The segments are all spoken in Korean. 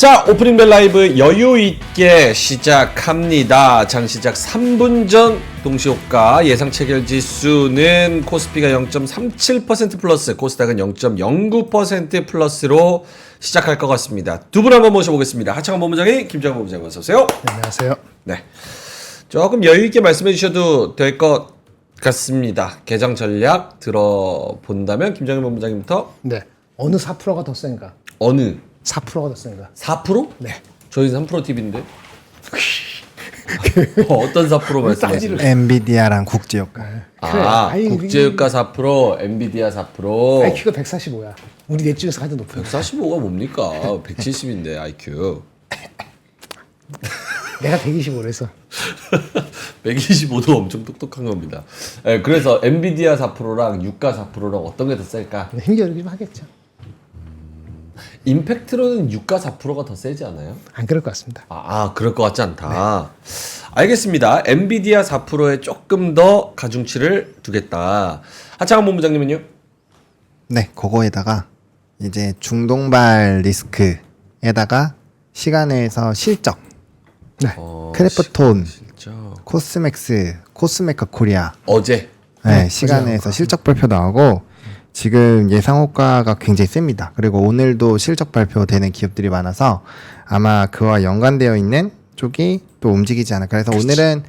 자, 오프닝 벨 라이브 여유 있게 시작합니다. 장 시작 3분 전 동시호가 예상 체결 지수는 코스피가 0.37% 플러스, 코스닥은 0.09% 플러스로 시작할 것 같습니다. 두 분 한번 모셔보겠습니다. 하창원 본부장님, 김정은 본부장님 어서 오세요. 네, 안녕하세요. 네, 조금 여유 있게 말씀해 주셔도 될 것 같습니다. 개장 전략 들어본다면 김정은 본부장님부터. 네, 어느 4%가 더 센가? 어느 4%가 더 센가? 4%? 네. 저희는 3% TV인데. 어떤 4% 말씀하시는 거예요? 엔비디아랑 국제유가. 국제유가 4%, 엔비디아 4%. IQ가 145야. 우리 넷 중에서 가장 높은. 145가 뭡니까? 170인데 IQ. 내가 125래서. 125도 엄청 똑똑한 겁니다. 네, 그래서 엔비디아 4%랑 유가 4%랑 어떤 게 더 셀까? 힘겨루기 좀 하겠죠. 임팩트로는 유가 4%가 더 세지 않아요? 안 그럴 것 같습니다. 그럴 것 같지 않다. 네. 알겠습니다. 엔비디아 4%에 조금 더 가중치를 두겠다. 하창원 본부장님은요? 네, 그거에다가 이제 중동발 리스크에다가 시간에서 실적. 네. 크래프톤, 실적. 코스맥스, 코스메카 코리아. 어제. 네, 시간에서 실적 발표 나오고 지금 예상 호가가 굉장히 셉니다. 그리고 오늘도 실적 발표되는 기업들이 많아서 아마 그와 연관되어 있는 쪽이 또 움직이지 않을까. 그래서 오늘은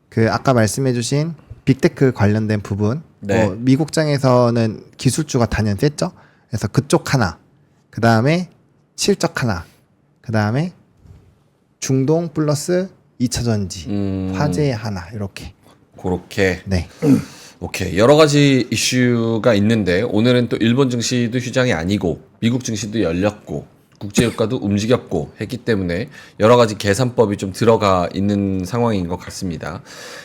그 아까 말씀해주신 빅테크 관련된 부분, 네. 미국장에서는 기술주가 단연 셌죠. 그래서 그쪽 하나, 그 다음에 실적 하나, 그 다음에 중동 플러스 2차전지, 화재 하나 이렇게. 그렇게. 네. 오케이. 여러 가지 이슈가 있는데 오늘은 또 일본 증시도 휴장이 아니고 미국 증시도 열렸고 국제유가도 움직였고 했기 때문에 여러 가지 계산법이 좀 들어가 있는 상황인 것 같습니다.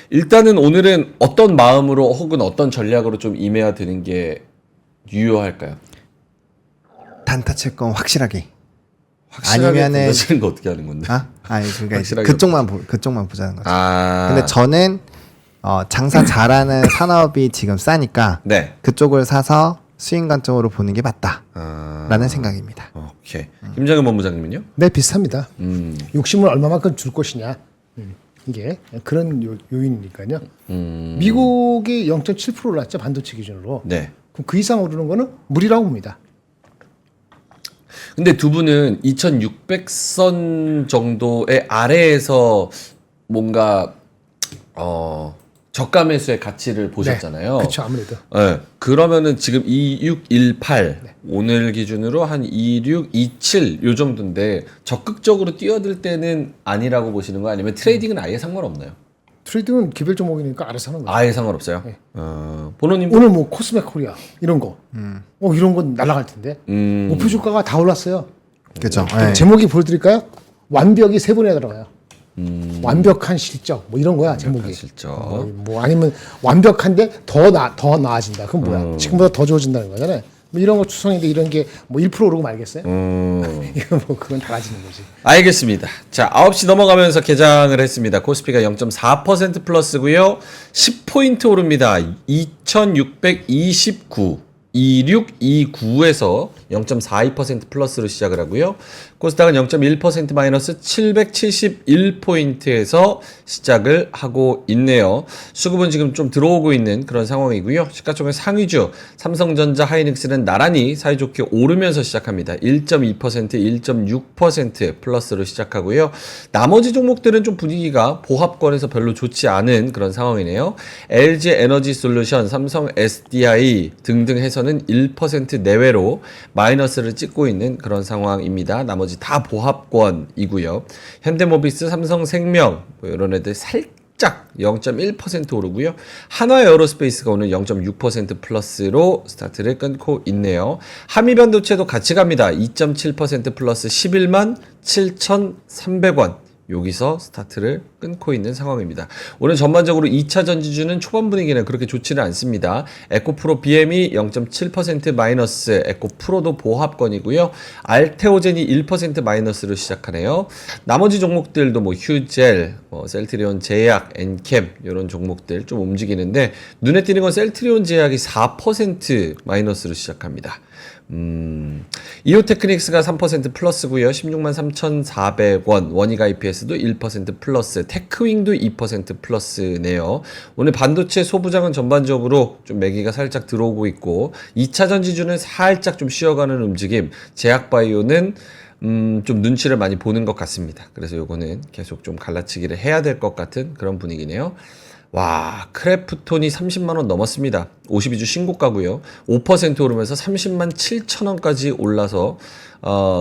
일단은 오늘은 어떤 마음으로 혹은 어떤 전략으로 좀 임해야 되는 게 유효할까요? 단타 칠 건 확실하게. 확실하게 아니면은 던지는 거 어떻게 하는 건데? 아니 그러니까 확실하게 그쪽만 보자는 거죠. 근데 근데 저는 장사 잘하는 산업이 지금 싸니까 네. 그쪽을 사서 수익 관점으로 보는 게 맞다라는 생각입니다. 오케이. 김장현 본부장님은요? 네, 비슷합니다. 음. 욕심을 얼마만큼 줄 것이냐. 이게 그런 요인이니까요. 미국이 0.7% 올랐죠, 반도체 기준으로. 네. 그럼 그 이상 오르는 거는 무리라고 봅니다. 근데 두 분은 2600선 정도의 아래에서 뭔가 저가 매수의 가치를 보셨잖아요. 네, 그렇죠, 아무래도. 네. 그러면은 지금 2618 오늘 기준으로 한 2627 요 정도인데 적극적으로 뛰어들 때는 아니라고 보시는 거 아니면 트레이딩은 아예 상관없나요? 트레이딩은 기별 종목이니까 알아서 하는 거죠. 아예 상관없어요. 네. 본호님 오늘 뭐 코스메 코리아 이런 거, 이런 건 날아갈 텐데 목표 주가가 다 올랐어요. 그렇죠. 제목이 보여드릴까요? 완벽이 세 번에 들어가요. 완벽한 실적 뭐 이런 거야 제목이. 실적. 뭐 아니면 완벽한데 더 나아진다. 그건 뭐야? 지금보다 더 좋아진다는 거잖아요. 뭐 이런 거 추성인데 이런 게 뭐 1% 오르고 말겠어요? 이거 뭐 그건 달라지는 거지. 알겠습니다. 자, 9시 넘어가면서 개장을 했습니다. 코스피가 0.4% 플러스고요. 10포인트 오릅니다. 2629. 2629에서 0.42% 플러스로 시작을 하고요. 코스닥은 0.1% 마이너스 771포인트에서 시작을 하고 있네요. 수급은 지금 좀 들어오고 있는 그런 상황이고요. 시가총액 상위주 삼성전자, 하이닉스는 나란히 사이좋게 오르면서 시작합니다. 1.2%, 1.6% 플러스로 시작하고요. 나머지 종목들은 좀 분위기가 보합권에서 별로 좋지 않은 그런 상황이네요. LG 에너지 솔루션, 삼성 SDI 등등 해서는 1% 내외로 마이너스를 찍고 있는 그런 상황입니다. 나머지 다 보합권이고요. 현대모비스, 삼성생명 뭐 이런 애들 살짝 0.1% 오르고요. 한화에어로스페이스가 오늘 0.6% 플러스로 스타트를 끊고 있네요. 한미반도체도 같이 갑니다. 2.7% 플러스 11만 7,300원. 여기서 스타트를 끊고 있는 상황입니다. 오늘 전반적으로 2차 전지주는 초반 분위기는 그렇게 좋지는 않습니다. 에코프로 BM이 0.7% 마이너스, 에코프로도 보합권이고요. 알테오젠이 1% 마이너스로 시작하네요. 나머지 종목들도 뭐 휴젤, 셀트리온 제약, 엔캠 이런 종목들 좀 움직이는데 눈에 띄는 건 셀트리온 제약이 4% 마이너스로 시작합니다. 이오테크닉스가 3% 플러스고요. 16만 3,400원. 원익 IPS도 1% 플러스. 테크윙도 2% 플러스네요. 오늘 반도체 소부장은 전반적으로 좀 매기가 살짝 들어오고 있고 2차전 지주는 살짝 좀 쉬어가는 움직임. 제약바이오는 좀 눈치를 많이 보는 것 같습니다. 그래서 요거는 계속 좀 갈라치기를 해야 될 것 같은 그런 분위기네요. 와, 크래프톤이 30만원 넘었습니다. 52주 신고가고요. 5% 오르면서 30만 7천원까지 올라서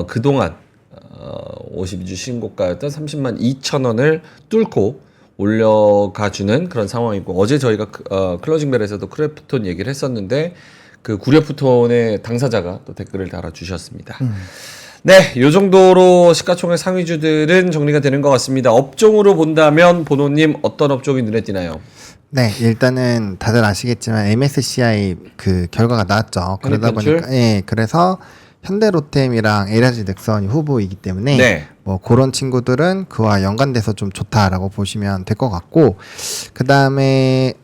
그동안 52주 신고가였던 30만 2천원을 뚫고 올려가주는 그런 상황이고, 어제 저희가 클로징벨에서도 크래프톤 얘기를 했었는데 그 구려프톤의 당사자가 또 댓글을 달아주셨습니다. 네, 요 정도로 시가총액 상위주들은 정리가 되는 것 같습니다. 업종으로 본다면 보노님 어떤 업종이 눈에 띄나요? 네, 일단은 다들 아시겠지만 MSCI 그 결과가 나왔죠. 그러다 편입 보니까 그래서 현대로템이랑 LG 넥슨이 후보이기 때문에 네. 뭐 그런 친구들은 그와 연관돼서 좀 좋다라고 보시면 될 것 같고, 그 다음에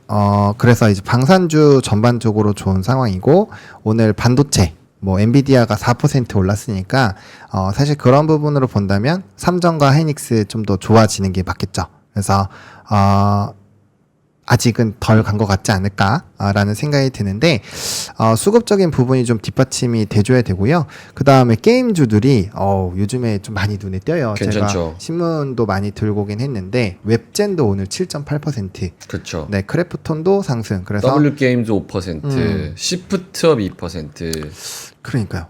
그래서 이제 방산주 전반적으로 좋은 상황이고, 오늘 반도체 뭐 엔비디아가 4% 올랐으니까 사실 그런 부분으로 본다면 삼성과 하이닉스 좀 더 좋아지는 게 맞겠죠. 그래서 아직은 덜 간 것 같지 않을까라는 생각이 드는데, 수급적인 부분이 좀 뒷받침이 돼줘야 되고요. 그 다음에 게임주들이 요즘에 좀 많이 눈에 띄어요. 괜찮죠. 제가 신문도 많이 들고 오긴 했는데 웹젠도 오늘 7.8%, 그렇죠. 네, 크래프톤도 상승. 그래서 W게임즈 5%, 시프트업 2%. 그러니까요.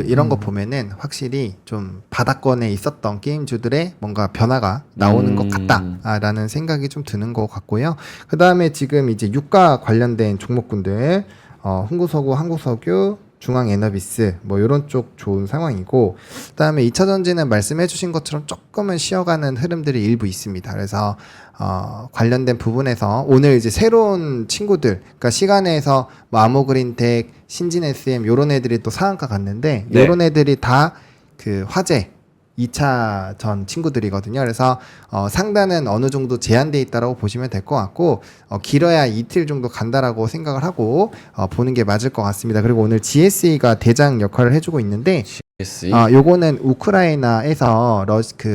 이런 거 보면은 확실히 좀 바닥권에 있었던 게임주들의 뭔가 변화가 나오는 것 같다라는 생각이 좀 드는 것 같고요. 그 다음에 지금 이제 유가 관련된 종목군들, 흥구석유, 한국석유, 중앙에너비스 뭐 이런 쪽 좋은 상황이고, 그다음에 2차 전지는 말씀해 주신 것처럼 조금은 쉬어가는 흐름들이 일부 있습니다. 그래서 관련된 부분에서 오늘 이제 새로운 친구들, 그러니까 시간에서 뭐 아모그린텍, 신진 SM 요런 애들이 또 상한가 갔는데, 네. 요런 애들이 다 그 화재 2차 전 친구들이거든요. 그래서 상단은 어느 정도 제한돼 있다라고 보시면 될 것 같고, 길어야 이틀 정도 간다라고 생각을 하고 보는 게 맞을 것 같습니다. 그리고 오늘 GSE가 대장 역할을 해주고 있는데, GSE. 요거는 우크라이나에서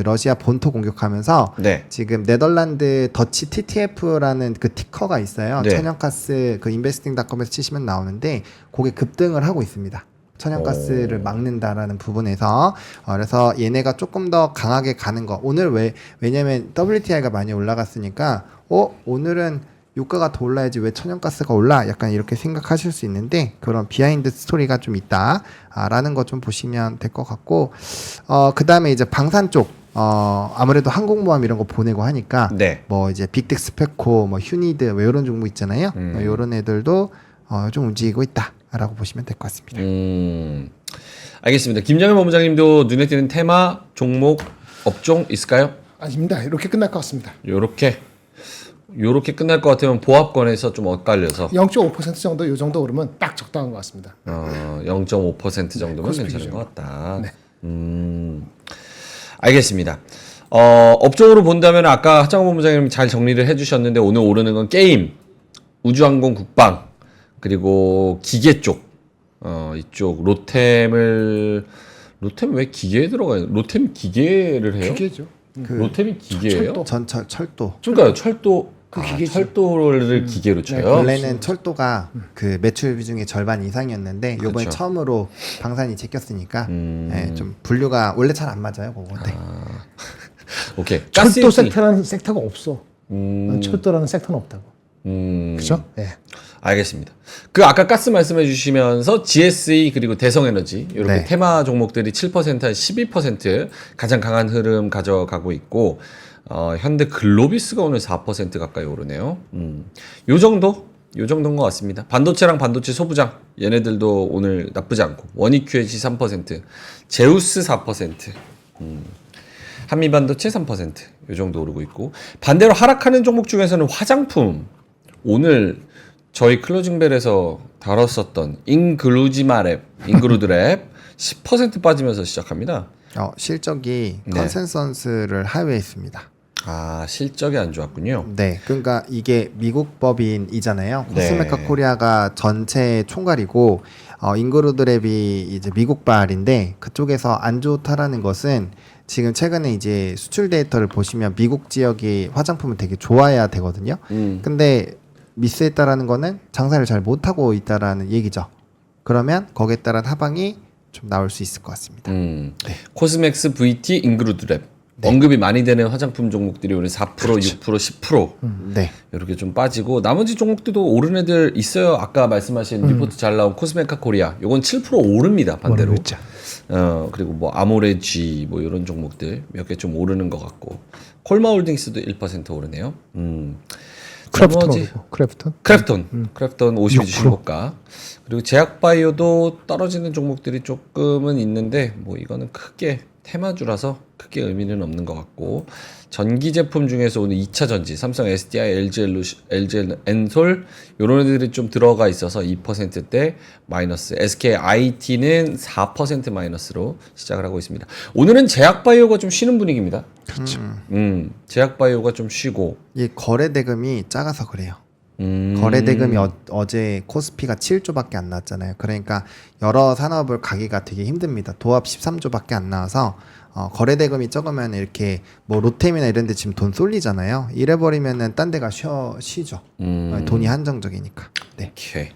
러시아 본토 공격하면서 네. 지금 네덜란드 더치 TTF라는 그 티커가 있어요. 네. 천연가스 그 인베스팅닷컴에서 치시면 나오는데, 그게 급등을 하고 있습니다. 천연가스를 막는다라는 부분에서 그래서 얘네가 조금 더 강하게 가는 거. 오늘 왜냐면 WTI가 많이 올라갔으니까 오늘은 유가가 더 올라야지 왜 천연가스가 올라? 약간 이렇게 생각하실 수 있는데, 그런 비하인드 스토리가 좀 있다라는 거 좀 보시면 될 것 같고, 그 다음에 이제 방산 쪽 아무래도 항공모함 이런 거 보내고 하니까 네. 뭐 이제 빅텍스페코, 뭐 휴니드 뭐 이런 종목 있잖아요. 이런 애들도 좀 움직이고 있다라고 보시면 될 것 같습니다. 알겠습니다. 김정일 본부장님도 눈에 띄는 테마, 종목, 업종 있을까요? 아닙니다. 이렇게 끝날 것 같습니다. 요렇게 끝날 것 같으면 보합권에서 좀 엇갈려서 0.5% 정도 이 정도 오르면 딱 적당한 것 같습니다. 0.5% 정도면 코스피 괜찮은 기준. 것 같다. 네. 알겠습니다. 업종으로 본다면 아까 하창호 본부장님 잘 정리를 해주셨는데, 오늘 오르는 건 게임, 우주항공, 국방, 그리고 기계 쪽, 이쪽 로템 왜 기계에 들어가요? 로템 기계를 해요? 기계죠. 로템이 기계예요? 철도. 철도. 그러니까요, 철도. 그 기계지. 철도를 기계로 쳐요. 원래는 철도가 그 매출 비중의 절반 이상이었는데 이번에 그렇죠. 처음으로 방산이 제꼈으니까 좀 분류가 원래 잘 안 맞아요, 그거. 네. 오케이. 철도 가스 섹터라는 섹터가 없어. 철도라는 섹터는 없다고. 그렇죠? 네. 알겠습니다. 그 아까 가스 말씀해 주시면서 GSE 그리고 대성에너지 이렇게 네. 테마 테마 종목들이 7%, 한 12% 가장 강한 흐름 가져가고 있고, 현대 글로비스가 오늘 4% 가까이 오르네요. 요 정도인 것 같습니다. 반도체랑 반도체 소부장 얘네들도 오늘 나쁘지 않고, 원익 QHC 3%, 제우스 4%, 한미반도체 3%, 요 정도 오르고 있고, 반대로 하락하는 종목 중에서는 화장품, 오늘 저희 클로징벨에서 다뤘었던 인그루드랩 10% 빠지면서 시작합니다. 실적이 네. 컨센서스를 하회했습니다. 실적이 안 좋았군요. 네, 그러니까 이게 미국 법인이잖아요. 네. 코스메카 코리아가 전체 총괄이고, 인그루드랩이 이제 미국발인데 그쪽에서 안 좋다라는 것은 지금 최근에 이제 수출 데이터를 보시면 미국 지역이 화장품을 되게 좋아해야 되거든요. 근데 미스했다라는 거는 장사를 잘 못하고 있다라는 얘기죠. 그러면 거기에 따른 하방이 좀 나올 수 있을 것 같습니다. 코스맥스, VT, 인그루드랩 언급이 많이 되는 화장품 종목들이 오늘 4%, 6%, 10% 네. 이렇게 좀 빠지고 나머지 종목들도 오른 애들 있어요. 아까 말씀하신 리포트 잘 나온 코스메카 코리아 요건 7% 오릅니다. 반대로. 오르겠죠. 그리고 뭐 아모레지 뭐 이런 종목들 몇 개 좀 오르는 것 같고 콜마홀딩스도 1% 오르네요. 크래프톤 나머지- 오르고 크래프톤. 크래프톤 52주 6%. 신고가. 그리고 제약바이오도 떨어지는 종목들이 조금은 있는데 뭐 이거는 크게 테마주라서 크게 의미는 없는 것 같고 전기 제품 중에서 오늘 2차 전지 삼성 SDI, LG 엔솔 이런 애들이 좀 들어가 있어서 2%대 마이너스. SK IT는 4% 마이너스로 시작을 하고 있습니다. 오늘은 제약바이오가 좀 쉬는 분위기입니다. 그렇죠. 제약바이오가 좀 쉬고 이 거래 대금이 작아서 그래요. 거래 대금이 어제 코스피가 7조밖에 안 나왔잖아요. 그러니까 여러 산업을 가기가 되게 힘듭니다. 도합 13조밖에 안 나와서 거래 대금이 적으면 이렇게 뭐 롯데미나 이런 데 지금 돈 쏠리잖아요. 이래 버리면은 딴 데가 쉬죠. 돈이 한정적이니까. 네. 오케이.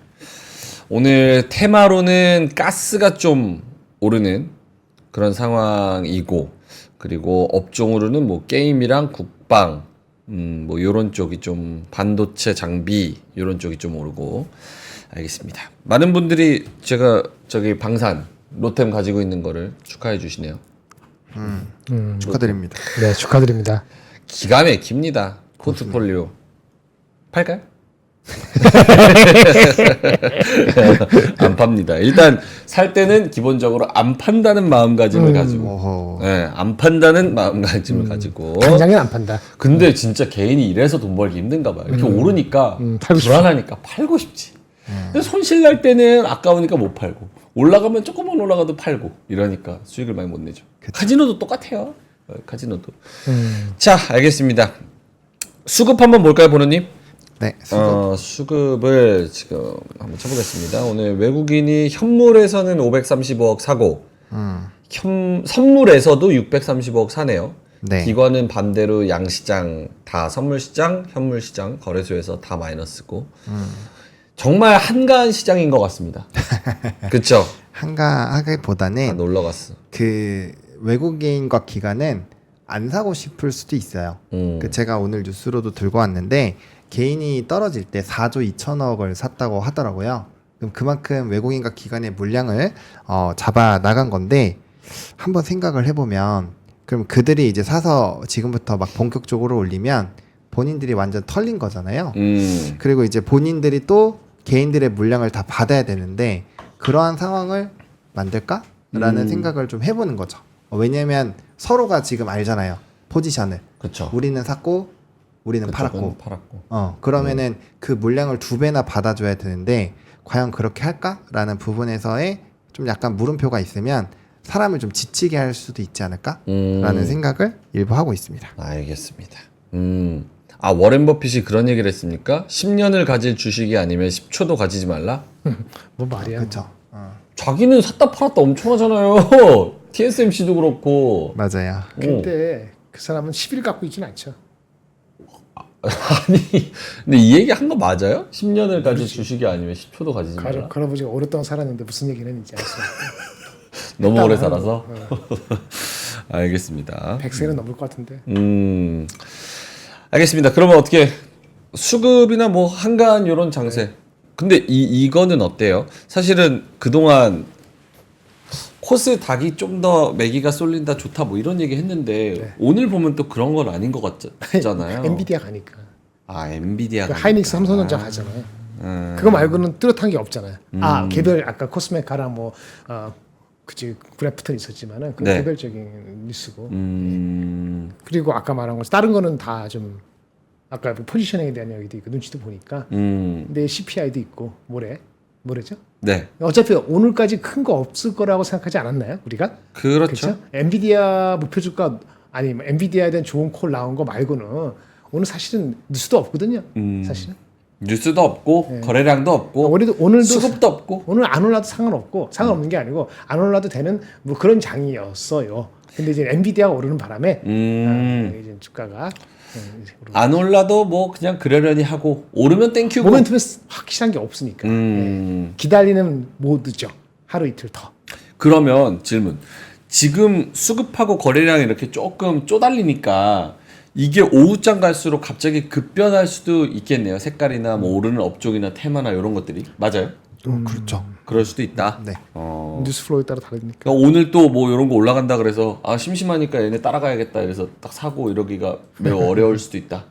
오늘 테마로는 가스가 좀 오르는 그런 상황이고 그리고 업종으로는 뭐 게임이랑 국방 뭐 요런 쪽이 좀 반도체 장비 요런 쪽이 좀 오르고 알겠습니다. 많은 분들이 제가 저기 방산 로템 가지고 있는 거를 축하해 주시네요. 축하드립니다. 네, 축하드립니다. 기가 막힙니다. 포트폴리오 팔까요? 안 팝니다. 일단 살 때는 기본적으로 안 판다는 마음가짐을 가지고, 오호. 네, 안 판다는 마음가짐을 가지고. 당장엔 안 판다. 근데 진짜 개인이 이래서 돈 벌기 힘든가 봐요. 이렇게 오르니까 팔고 싶지. 불안하니까 팔고 싶지. 근데 손실 날 때는 아까우니까 못 팔고 올라가면 조금만 올라가도 팔고 이러니까 수익을 많이 못 내죠. 카지노도 똑같아요. 카지노도. 자, 알겠습니다. 수급 한번 볼까요, 보노님? 네. 수급을 지금 한번 쳐보겠습니다. 오늘 외국인이 현물에서는 535억 사고, 선물에서도 635억 사네요. 네. 기관은 반대로 양시장 다 선물시장, 현물시장, 거래소에서 다 마이너스고, 정말 한가한 시장인 것 같습니다. 그쵸? 다 한가하기보다는 놀러 갔어. 그 외국인과 기관은 안 사고 싶을 수도 있어요. 그 제가 오늘 뉴스로도 들고 왔는데 개인이 떨어질 때 4조 2천억을 샀다고 하더라고요. 그럼 그만큼 외국인과 기관의 물량을 잡아 나간 건데 한번 생각을 해보면 그럼 그들이 이제 사서 지금부터 막 본격적으로 올리면 본인들이 완전 털린 거잖아요. 그리고 이제 본인들이 또 개인들의 물량을 다 받아야 되는데 그러한 상황을 만들까라는 생각을 좀 해보는 거죠. 왜냐면 서로가 지금 알잖아요. 포지션을. 그쵸. 우리는 샀고 우리는 그쪽은 팔았고. 팔았고. 그러면은 그 물량을 2배나 받아줘야 되는데 과연 그렇게 할까라는 부분에서의 좀 약간 물음표가 있으면 사람을 좀 지치게 할 수도 있지 않을까라는 생각을 일부 하고 있습니다. 알겠습니다. 워렌 버핏이 그런 얘기를 했습니까? 10년을 가질 주식이 아니면 10초도 가지지 말라? 뭐 말이야. 그렇죠. 자기는 샀다 팔았다 엄청 하잖아요. TSMC도 그렇고. 맞아요. 근데 그 사람은 10일 갖고 있진 않죠. 아니, 근데 이 얘기 한 거 맞아요? 10년을 가질 주식이 아니면 10초도 가지지 말라? 할아버지가 오랫동안 살았는데 무슨 얘기는 했는지 알 수 없고. 너무 오래 살아서? 알겠습니다. 100세는 넘을 것 같은데. 알겠습니다. 그러면 어떻게 수급이나 뭐 한가한 요런 장세. 근데 이거는 어때요? 사실은 그동안 코스 닭이 좀 더 매기가 쏠린다 좋다 뭐 이런 얘기 했는데 오늘 보면 또 그런 건 아닌 것 같잖아요. 엔비디아 가니까. 엔비디아. 그 하이닉스 삼성전자 가잖아요. 그거 말고는 뚜렷한 게 없잖아요. 개별 아까 코스메카랑 뭐 그치 그래프트는 있었지만은 그 네. 개별적인 뉴스고. 그리고 아까 말한 거 다른 거는 다 좀 아까 그 포지셔닝에 대한 얘기도 있고 눈치도 보니까. 근데 CPI도 있고 뭐래죠? 네. 어차피 오늘까지 큰 거 없을 거라고 생각하지 않았나요? 우리가? 그렇죠. 엔비디아 목표 주가 아니 엔비디아에 대한 좋은 콜 나온 거 말고는 오늘 사실은 뉴스도 없거든요. 사실은. 뉴스도 없고 거래량도 없고 오늘도 수급도 없고 오늘 안 올라도 상관없는 게 아니고 안 올라도 되는 뭐 그런 장이었어요. 근데 이제 엔비디아가 오르는 바람에 이제 주가가 이제 오르고 안 올라도 뭐 그냥 그러려니 하고 오르면 땡큐고. 모멘텀이 확실한 게 없으니까 기다리는 모드죠. 하루 이틀 더. 그러면 질문. 지금 수급하고 거래량이 이렇게 조금 쪼달리니까 이게 오후장 갈수록 갑자기 급변할 수도 있겠네요. 색깔이나 뭐 오르는 업종이나 테마나 이런 것들이. 맞아요? 그렇죠. 그럴 수도 있다. 네. 뉴스 플로우에 따라 다르니까. 그러니까 오늘 또 뭐 이런 거 올라간다 그래서 아 심심하니까 얘네 따라가야겠다 이래서 딱 사고 이러기가 매우 어려울 수도 있다.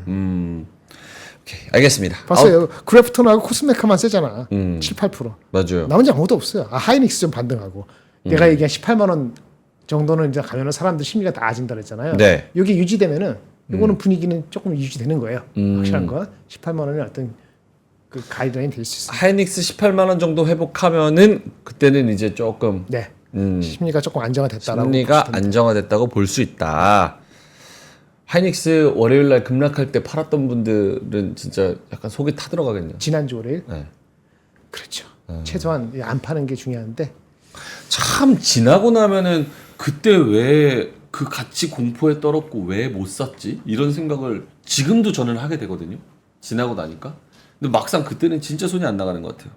오케이 알겠습니다. 봤어요. 그래프톤하고 코스메카만 세잖아. 7, 8%. 맞아요. 나머지 아무것도 없어요. 하이닉스 좀 반등하고. 내가 얘기한 18만 원 정도는 이제 가면은 사람들 심리가 나아진다 그랬잖아요. 네. 이게 유지되면은 이거는 분위기는 조금 유지되는 거예요. 확실한 건 18만 원의 어떤 그 가이드라인 될 수 있어요. 하이닉스 18만 원 정도 회복하면은 그때는 이제 조금 네. 심리가 조금 안정화됐다라고. 심리가 안정화됐다고 볼 수 있다. 하이닉스 월요일 날 급락할 때 팔았던 분들은 진짜 약간 속이 타들어가겠네요. 지난주 월요일. 네. 그렇죠. 최소한 안 파는 게 중요한데. 참 지나고 나면은 그때 왜 그 가치 공포에 떨었고 왜 못 샀지? 이런 생각을 지금도 저는 하게 되거든요. 지나고 나니까. 근데 막상 그때는 진짜 손이 안 나가는 것 같아요.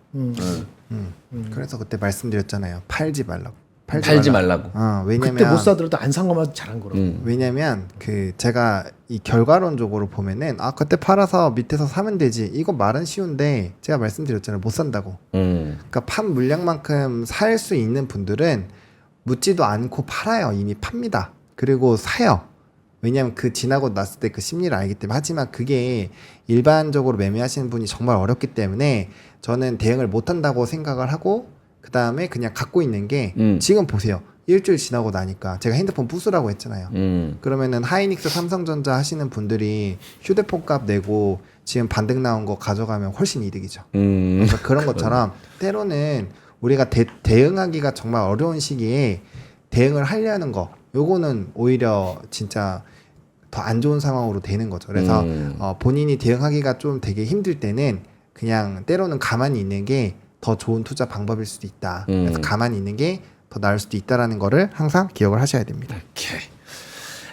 그래서 그때 말씀드렸잖아요. 팔지 말라고. 팔지 말라고. 왜냐면 그때 못 사더라도 안 산 것만 잘한 거라고. 왜냐면 그 제가 이 결과론적으로 보면은 그때 팔아서 밑에서 사면 되지. 이거 말은 쉬운데 제가 말씀드렸잖아요. 못 산다고. 그러니까 판 물량만큼 살 수 있는 분들은 묻지도 않고 팔아요. 이미 팝니다. 그리고 사요. 왜냐면 그 지나고 났을 때 그 심리를 알기 때문에. 하지만 그게 일반적으로 매매하시는 분이 정말 어렵기 때문에 저는 대응을 못 한다고 생각을 하고 그 다음에 그냥 갖고 있는 게 지금 보세요. 일주일 지나고 나니까 제가 핸드폰 부수라고 했잖아요. 그러면은 하이닉스 삼성전자 하시는 분들이 휴대폰 값 내고 지금 반등 나온 거 가져가면 훨씬 이득이죠. 그래서 그런 것처럼 때로는 우리가 대응하기가 정말 어려운 시기에 대응을 하려는 거 요거는 오히려 진짜 더 안 좋은 상황으로 되는 거죠. 그래서 본인이 대응하기가 좀 되게 힘들 때는 그냥 때로는 가만히 있는 게 더 좋은 투자 방법일 수도 있다. 그래서 가만히 있는 게 더 나을 수도 있다라는 거를 항상 기억을 하셔야 됩니다. 오케이.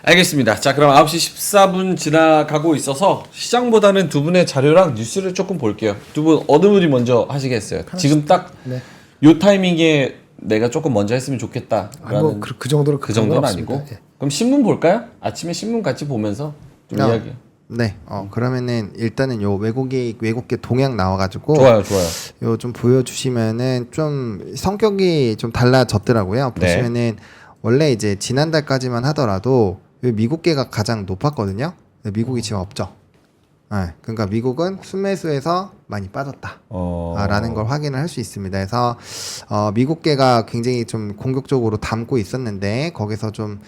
알겠습니다. 자, 그럼 9시 14분 지나가고 있어서 시장보다는 두 분의 자료랑 뉴스를 조금 볼게요. 두 분 어느 분이 먼저 하시겠어요? 지금 딱 요 타이밍에 내가 조금 먼저 했으면 좋겠다라는 그 정도로 그 정도는 없습니다. 아니고. 예. 그럼 신문 볼까요? 아침에 신문 같이 보면서 좀 이야기. 네, 그러면은 일단은 요 외국계 동향 나와가지고 좋아요. 요 좀 보여주시면은 좀 성격이 좀 달라졌더라고요. 네. 보시면은 원래 이제 지난달까지만 하더라도 요 미국계가 가장 높았거든요. 미국이 지금 없죠. 네, 그러니까 미국은 순매수에서 많이 빠졌다. 라는 걸 확인을 할 수 있습니다. 그래서 미국계가 굉장히 좀 공격적으로 담고 있었는데 거기서 좀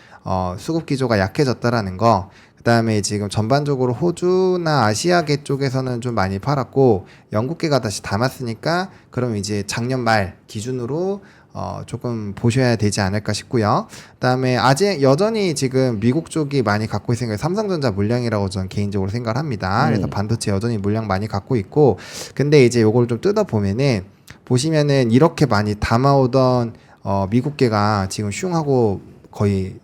수급 기조가 약해졌다라는 거. 그다음에 지금 전반적으로 호주나 아시아계 쪽에서는 좀 많이 팔았고 영국계가 다시 담았으니까 그럼 이제 작년 말 기준으로 조금 보셔야 되지 않을까 싶고요. 그다음에 아직 여전히 지금 미국 쪽이 많이 갖고 있으니까 삼성전자 물량이라고 저는 개인적으로 생각을 합니다. 그래서 반도체 여전히 물량 많이 갖고 있고 근데 이제 요걸 좀 뜯어 보면은 보시면은 이렇게 많이 담아오던 미국계가 지금 슝 하고 거의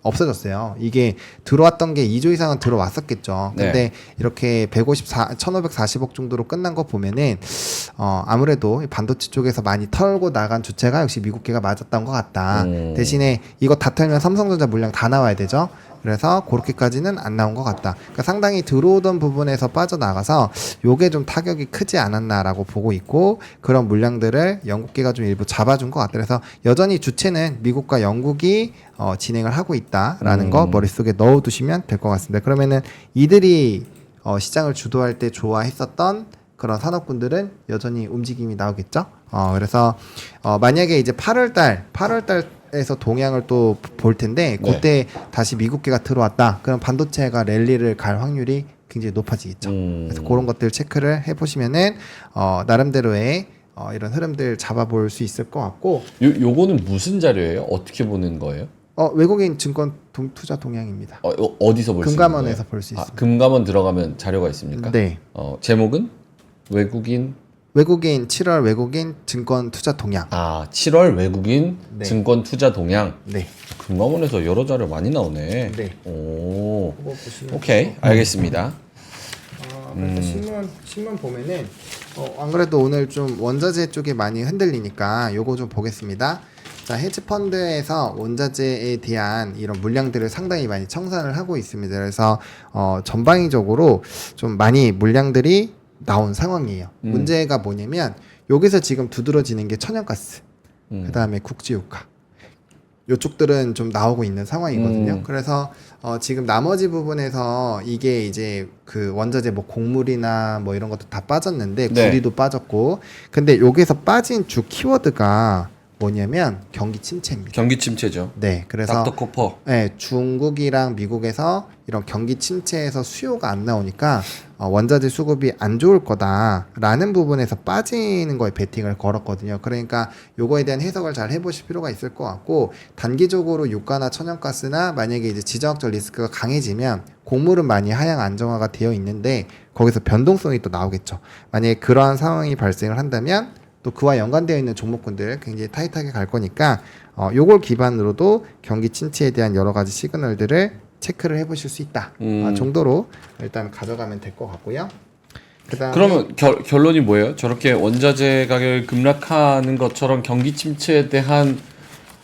없어졌어요. 이게 들어왔던 게 2조 이상은 들어왔었겠죠. 근데 네. 이렇게 1540억 정도로 끝난 거 보면은 아무래도 반도체 쪽에서 많이 털고 나간 주체가 역시 미국계가 맞았던 것 같다. 대신에 이거 다 털면 삼성전자 물량 다 나와야 되죠. 그래서 그렇게까지는 안 나온 것 같다. 그러니까 상당히 들어오던 부분에서 빠져나가서 요게 좀 타격이 크지 않았나라고 보고 있고 그런 물량들을 영국계가 좀 일부 잡아준 것 같다. 그래서 여전히 주체는 미국과 영국이 진행을 하고 있다라는 거 머릿속에 넣어두시면 될 것 같습니다. 그러면은 이들이 시장을 주도할 때 좋아했었던 그런 산업군들은 여전히 움직임이 나오겠죠. 그래서 만약에 이제 8월달에서 동향을 또 볼 텐데 그때 다시 미국계가 들어왔다. 그럼 반도체가 랠리를 갈 확률이 굉장히 높아지겠죠. 그래서 그런 것들 체크를 해보시면은 나름대로의 이런 흐름들 잡아볼 수 있을 것 같고. 요거는 무슨 자료예요? 어떻게 보는 거예요? 외국인 증권 투자 동향입니다. 어디서 볼 수 있는 거예요? 금감원에서 볼 수 있습니다. 금감원 들어가면 자료가 있습니까? 네. 제목은 외국인 7월 외국인 증권 투자 동향. 7월 외국인 네. 증권 투자 동향. 네. 금감원에서 여러 자료 많이 나오네. 네. 오. 그거 보시면 오케이. 알겠습니다. 신문 보면은 안 그래도 오늘 좀 원자재 쪽이 많이 흔들리니까 요거 좀 보겠습니다. 자, 헤지펀드에서 원자재에 대한 이런 물량들을 상당히 많이 청산을 하고 있습니다. 그래서 전방위적으로 좀 많이 물량들이 나온 상황이에요. 문제가 뭐냐면 여기서 지금 두드러지는 게 천연가스, 그다음에 국제유가, 요쪽들은 좀 나오고 있는 상황이거든요. 그래서 지금 나머지 부분에서 이게 이제 그 원자재 뭐 곡물이나 뭐 이런 것도 다 빠졌는데 네. 구리도 빠졌고, 근데 여기서 빠진 주 키워드가 뭐냐면 경기 침체입니다. 경기 침체죠. 네, 그래서 닥터 코퍼. 네, 중국이랑 미국에서 이런 경기 침체에서 수요가 안 나오니까 원자재 수급이 안 좋을 거다라는 부분에서 빠지는 거에 베팅을 걸었거든요. 그러니까 요거에 대한 해석을 잘 해보실 필요가 있을 것 같고, 단기적으로 유가나 천연가스나 만약에 이제 지정학적 리스크가 강해지면 곡물은 많이 하향 안정화가 되어 있는데 거기서 변동성이 또 나오겠죠. 만약에 그러한 상황이 발생을 한다면 또 그와 연관되어 있는 종목군들 굉장히 타이트하게 갈 거니까 요걸 기반으로도 경기 침체에 대한 여러 가지 시그널들을 체크를 해보실 수 있다 정도로 일단 가져가면 될 것 같고요. 그다음에 그러면 결론이 뭐예요? 저렇게 원자재 가격이 급락하는 것처럼 경기 침체에 대한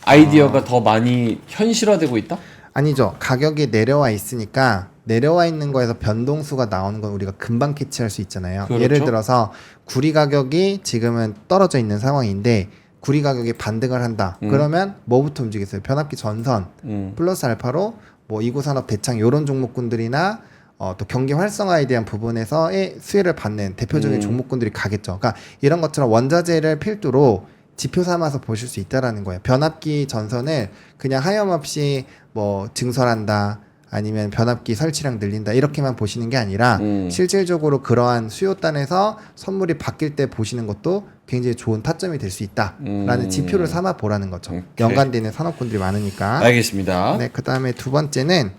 아이디어가 더 많이 현실화되고 있다? 아니죠. 가격이 내려와 있으니까 내려와 있는 거에서 변동수가 나오는 건 우리가 금방 캐치할 수 있잖아요. 그렇죠. 예를 들어서 구리 가격이 지금은 떨어져 있는 상황인데 구리 가격이 반등을 한다. 그러면 뭐부터 움직이겠어요? 변압기 전선 플러스 알파로 뭐 이구산업 대창 이런 종목군들이나 또 경기 활성화에 대한 부분에서의 수혜를 받는 대표적인 종목군들이 가겠죠. 그러니까 이런 것처럼 원자재를 필두로 지표 삼아서 보실 수 있다라는 거예요. 변압기 전선을 그냥 하염없이 뭐 증설한다, 아니면 변압기 설치량 늘린다 이렇게만 보시는 게 아니라 실질적으로 그러한 수요단에서 선물이 바뀔 때 보시는 것도 굉장히 좋은 타점이 될 수 있다라는 지표를 삼아 보라는 거죠. 오케이. 연관되는 산업군들이 많으니까. 알겠습니다. 네, 그다음에 두 번째는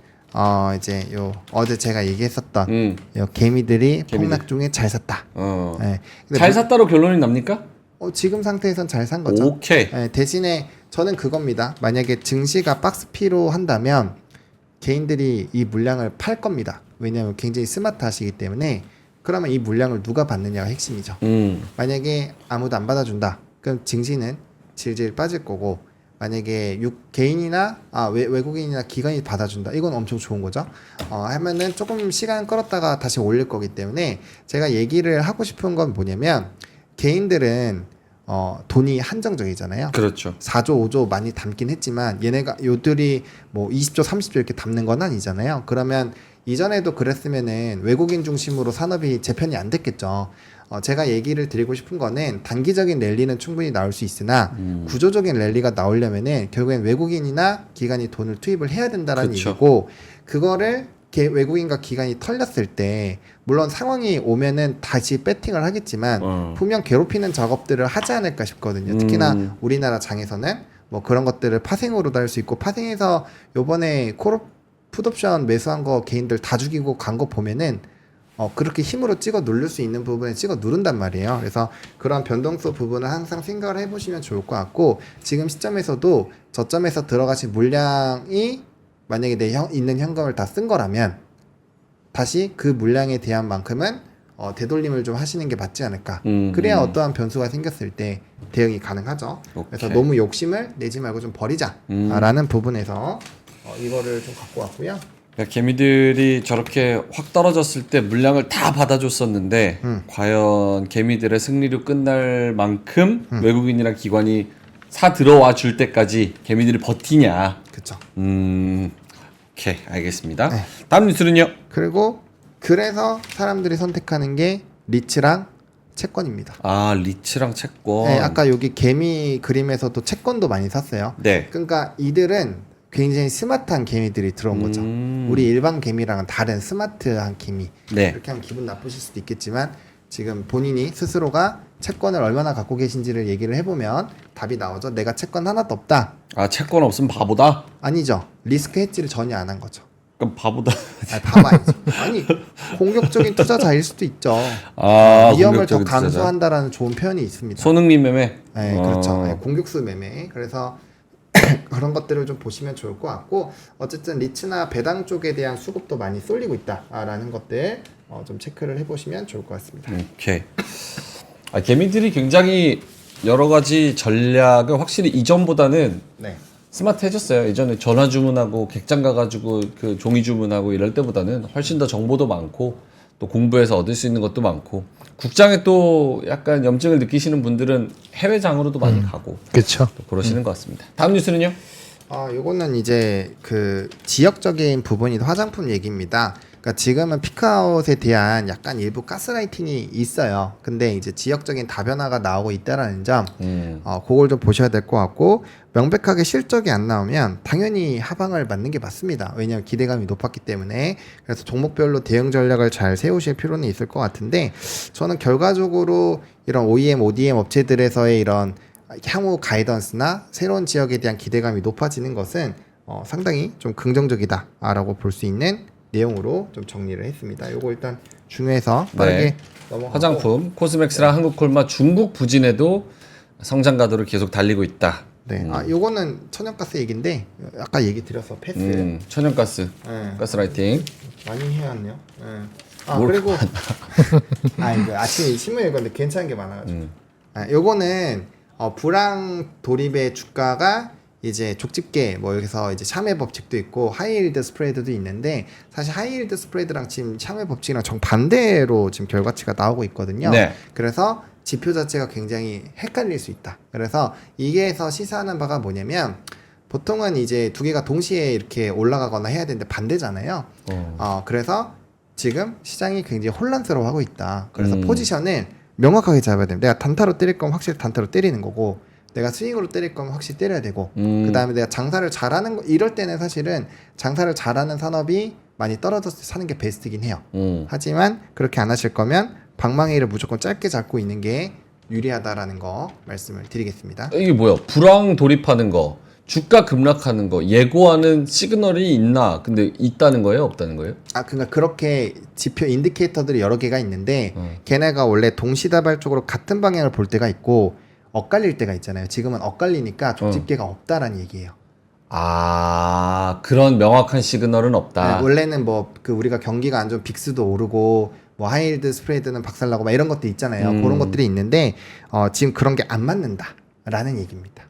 이제 어제 제가 얘기했었던 요 개미들이 폭락 중에 잘 샀다. 네. 근데 잘 샀다로 결론이 납니까? 지금 상태에선 잘 산 거죠. 오케이. 네, 대신에 저는 그겁니다. 만약에 증시가 박스피로 한다면 개인들이 이 물량을 팔 겁니다. 왜냐하면 굉장히 스마트하시기 때문에. 그러면 이 물량을 누가 받느냐가 핵심이죠. 만약에 아무도 안 받아준다, 그럼 증시는 질질 빠질 거고, 만약에 개인이나 외국인이나 기관이 받아준다, 이건 엄청 좋은 거죠. 하면은 조금 시간 끌었다가 다시 올릴 거기 때문에 제가 얘기를 하고 싶은 건 뭐냐면, 개인들은 돈이 한정적이잖아요. 그렇죠. 4조, 5조 많이 담긴 했지만 요들이 뭐 20조, 30조 이렇게 담는 건 아니잖아요. 그러면 이전에도 그랬으면은 외국인 중심으로 산업이 재편이 안 됐겠죠. 제가 얘기를 드리고 싶은 거는 단기적인 랠리는 충분히 나올 수 있으나 구조적인 랠리가 나오려면은 결국엔 외국인이나 기관이 돈을 투입을 해야 된다라는 그쵸. 얘기고, 그거를 외국인과 기관이 털렸을 때 물론 상황이 오면은 다시 배팅을 하겠지만 분명 괴롭히는 작업들을 하지 않을까 싶거든요. 특히나 우리나라 장에서는 뭐 그런 것들을 파생으로도 할 수 있고, 파생해서 요번에 풋옵션 매수한 거 개인들 다 죽이고 간 거 보면은 그렇게 힘으로 찍어 누를 수 있는 부분에 찍어 누른단 말이에요. 그래서 그런 변동수 부분을 항상 생각을 해보시면 좋을 것 같고, 지금 시점에서도 저점에서 들어가신 물량이 만약에 있는 현금을 다 쓴 거라면 다시 그 물량에 대한 만큼은 되돌림을 좀 하시는 게 맞지 않을까. 그래야 어떠한 변수가 생겼을 때 대응이 가능하죠. 그래서 오케이. 너무 욕심을 내지 말고 좀 버리자라는 부분에서 이거를 좀 갖고 왔고요. 그러니까 개미들이 저렇게 확 떨어졌을 때 물량을 다 받아줬었는데 과연 개미들의 승리로 끝날 만큼 외국인이나 기관이 사 들어와 줄 때까지 개미들이 버티냐. 그렇죠. 오케이, 알겠습니다. 네. 다음 뉴스는요? 그리고 그래서 사람들이 선택하는 게 리츠랑 채권입니다. 리츠랑 채권. 네, 아까 여기 개미 그림에서도 채권도 많이 샀어요. 네. 그러니까 이들은 굉장히 스마트한 개미들이 들어온 거죠. 우리 일반 개미랑은 다른 스마트한 개미. 네. 이렇게 하면 기분 나쁘실 수도 있겠지만 지금 본인이 스스로가 채권을 얼마나 갖고 계신지를 얘기를 해보면 답이 나오죠. 내가 채권 하나도 없다. 아, 채권 없으면 바보다? 아니죠. 리스크 헤지를 전혀 안 한 거죠. 그럼 바보다. 아니, 바보 아니죠. 아니, 공격적인 투자자일 수도 있죠. 아, 위험을 더 공격적인 투자자. 감수한다라는 좋은 표현이 있습니다. 손흥민 매매? 네, 그렇죠. 네, 공격수 매매. 그래서 그런 것들을 좀 보시면 좋을 것 같고, 어쨌든 리츠나 배당 쪽에 대한 수급도 많이 쏠리고 있다라는 것들 좀 체크를 해보시면 좋을 것 같습니다. 오케이. 아, 개미들이 굉장히 여러 가지 전략을 확실히 이전보다는 네. 스마트해졌어요. 예전에 전화 주문하고 객장 가가지고 그 종이 주문하고 이럴 때보다는 훨씬 더 정보도 많고 또 공부해서 얻을 수 있는 것도 많고 국장에 또 약간 염증을 느끼시는 분들은 해외장으로도 많이 가고 그렇죠. 또 그러시는 것 같습니다. 다음 뉴스는요? 요거는 이제 그 지역적인 부분이 화장품 얘기입니다. 그러니까 지금은 피크아웃에 대한 약간 일부 가스라이팅이 있어요. 근데 이제 지역적인 다변화가 나오고 있다라는 점, 그걸 좀 보셔야 될 것 같고, 명백하게 실적이 안 나오면 당연히 하방을 맞는 게 맞습니다. 왜냐하면 기대감이 높았기 때문에. 그래서 종목별로 대응 전략을 잘 세우실 필요는 있을 것 같은데, 저는 결과적으로 이런 OEM, ODM 업체들에서의 이런 향후 가이던스나 새로운 지역에 대한 기대감이 높아지는 것은 상당히 좀 긍정적이다라고 볼 수 있는 내용으로 좀 정리를 했습니다. 요거 일단 중요해서 빠르게 네. 넘어가고. 화장품, 코스맥스랑 한국콜마 중국 부진에도 성장 가도를 계속 달리고 있다. 네. 요거는 천연가스 얘기인데 아까 얘기 드려서 패스. 천연가스, 네. 가스라이팅. 많이 해왔네요. 네. 뭘 그리고 이거 아침에 신문 읽었는데 괜찮은 게 많아가지고. 요거는 불황 도립의 주가가 이제 족집게 뭐 여기서 이제 샤메 법칙도 있고 하이힐드 스프레드도 있는데 사실 하이힐드 스프레드랑 지금 샤메 법칙이랑 정반대로 지금 결과치가 나오고 있거든요. 네. 그래서 지표 자체가 굉장히 헷갈릴 수 있다. 그래서 이게서 시사하는 바가 뭐냐면 보통은 이제 두 개가 동시에 이렇게 올라가거나 해야 되는데 반대잖아요. 그래서 지금 시장이 굉장히 혼란스러워하고 있다. 그래서 포지션을 명확하게 잡아야 됩니다. 내가 단타로 때릴 거면 확실히 단타로 때리는 거고 내가 스윙으로 때릴 거면 확실히 때려야 되고 그 다음에 내가 장사를 잘하는 거 이럴 때는 사실은 장사를 잘하는 산업이 많이 떨어져서 사는 게 베스트긴 해요. 하지만 그렇게 안 하실 거면 방망이를 무조건 짧게 잡고 있는 게 유리하다라는 거 말씀을 드리겠습니다. 이게 뭐야? 불황 돌입하는 거, 주가 급락하는 거 예고하는 시그널이 있나? 근데 있다는 거예요? 없다는 거예요? 그러니까 그렇게 지표 인디케이터들이 여러 개가 있는데 걔네가 원래 동시다발적으로 같은 방향을 볼 때가 있고 엇갈릴 때가 있잖아요. 지금은 엇갈리니까 족집게가 없다라는 얘기예요. 그런 명확한 시그널은 없다. 네, 원래는 뭐 그 우리가 경기가 안 좋은 빅스도 오르고 뭐 하이힐드 스프레드는 박살나고 막 이런 것도 있잖아요. 그런 것들이 있는데 지금 그런 게 안 맞는다라는 얘기입니다.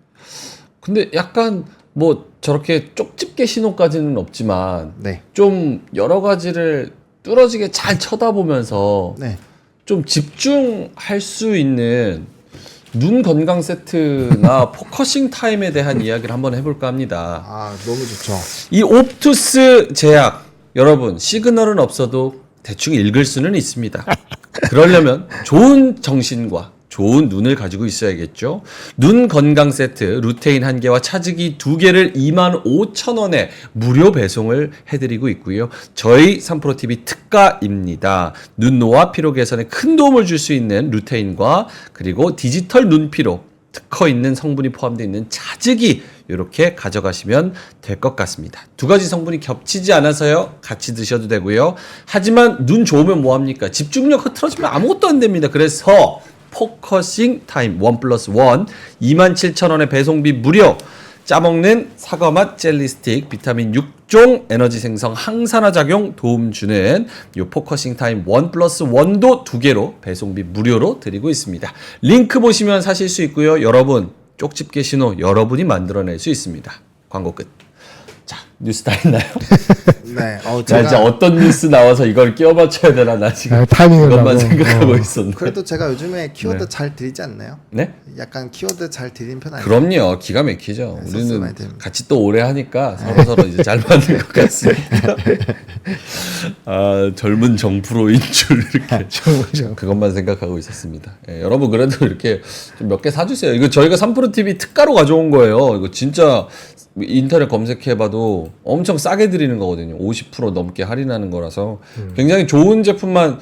근데 약간 뭐 저렇게 쪽집게 신호까지는 없지만 네. 좀 여러 가지를 뚫어지게 잘 쳐다보면서 네. 좀 집중할 수 있는 눈 건강 세트나 포커싱 타임에 대한 이야기를 한번 해볼까 합니다. 너무 좋죠. 이 옵투스 제약 여러분 시그널은 없어도 대충 읽을 수는 있습니다. 그러려면 좋은 정신과 좋은 눈을 가지고 있어야겠죠. 눈 건강 세트 루테인 1개와 차지기 2개를 25,000원에 무료 배송을 해드리고 있고요. 저희 3프로TV 특가입니다. 눈 노화 피로 개선에 큰 도움을 줄 수 있는 루테인과 그리고 디지털 눈 피로 특허 있는 성분이 포함되어 있는 차지기 이렇게 가져가시면 될 것 같습니다. 두 가지 성분이 겹치지 않아서요. 같이 드셔도 되고요. 하지만 눈 좋으면 뭐합니까? 집중력 흐트러지면 아무것도 안 됩니다. 그래서 포커싱 타임 1+1 27,000원의 배송비 무료 짜먹는 사과맛 젤리 스틱 비타민 6종 에너지 생성 항산화 작용 도움 주는 이 포커싱 타임 1+1도 2개로 배송비 무료로 드리고 있습니다. 링크 보시면 사실 수 있고요. 여러분 쪽집게 신호 여러분이 만들어낼 수 있습니다. 광고 끝. 자, 뉴스 다 했나요? 네. 자, 이제 어떤 뉴스 나와서 이걸 끼워 맞춰야 되나 나 지금 타이밍을 그것만 하고. 생각하고 있었는데. 그래도 제가 요즘에 키워드 잘 드리지 않나요? 네? 약간 키워드 잘 드리는 편 아니에요? 그럼요. 기가 막히죠. 네, 소스 우리는 많이 됩니다. 같이 또 오래 하니까 서로 이제 잘 맞는 것 같습니다. 젊은 정프로인 줄 이렇게 그것만 생각하고 있었습니다. 예, 여러분 그래도 이렇게 좀 몇 개 사주세요. 이거 저희가 3프로TV 특가로 가져온 거예요. 이거 진짜 인터넷 검색해봐도 엄청 싸게 드리는 거거든요. 50% 넘게 할인하는 거라서 굉장히 좋은 제품만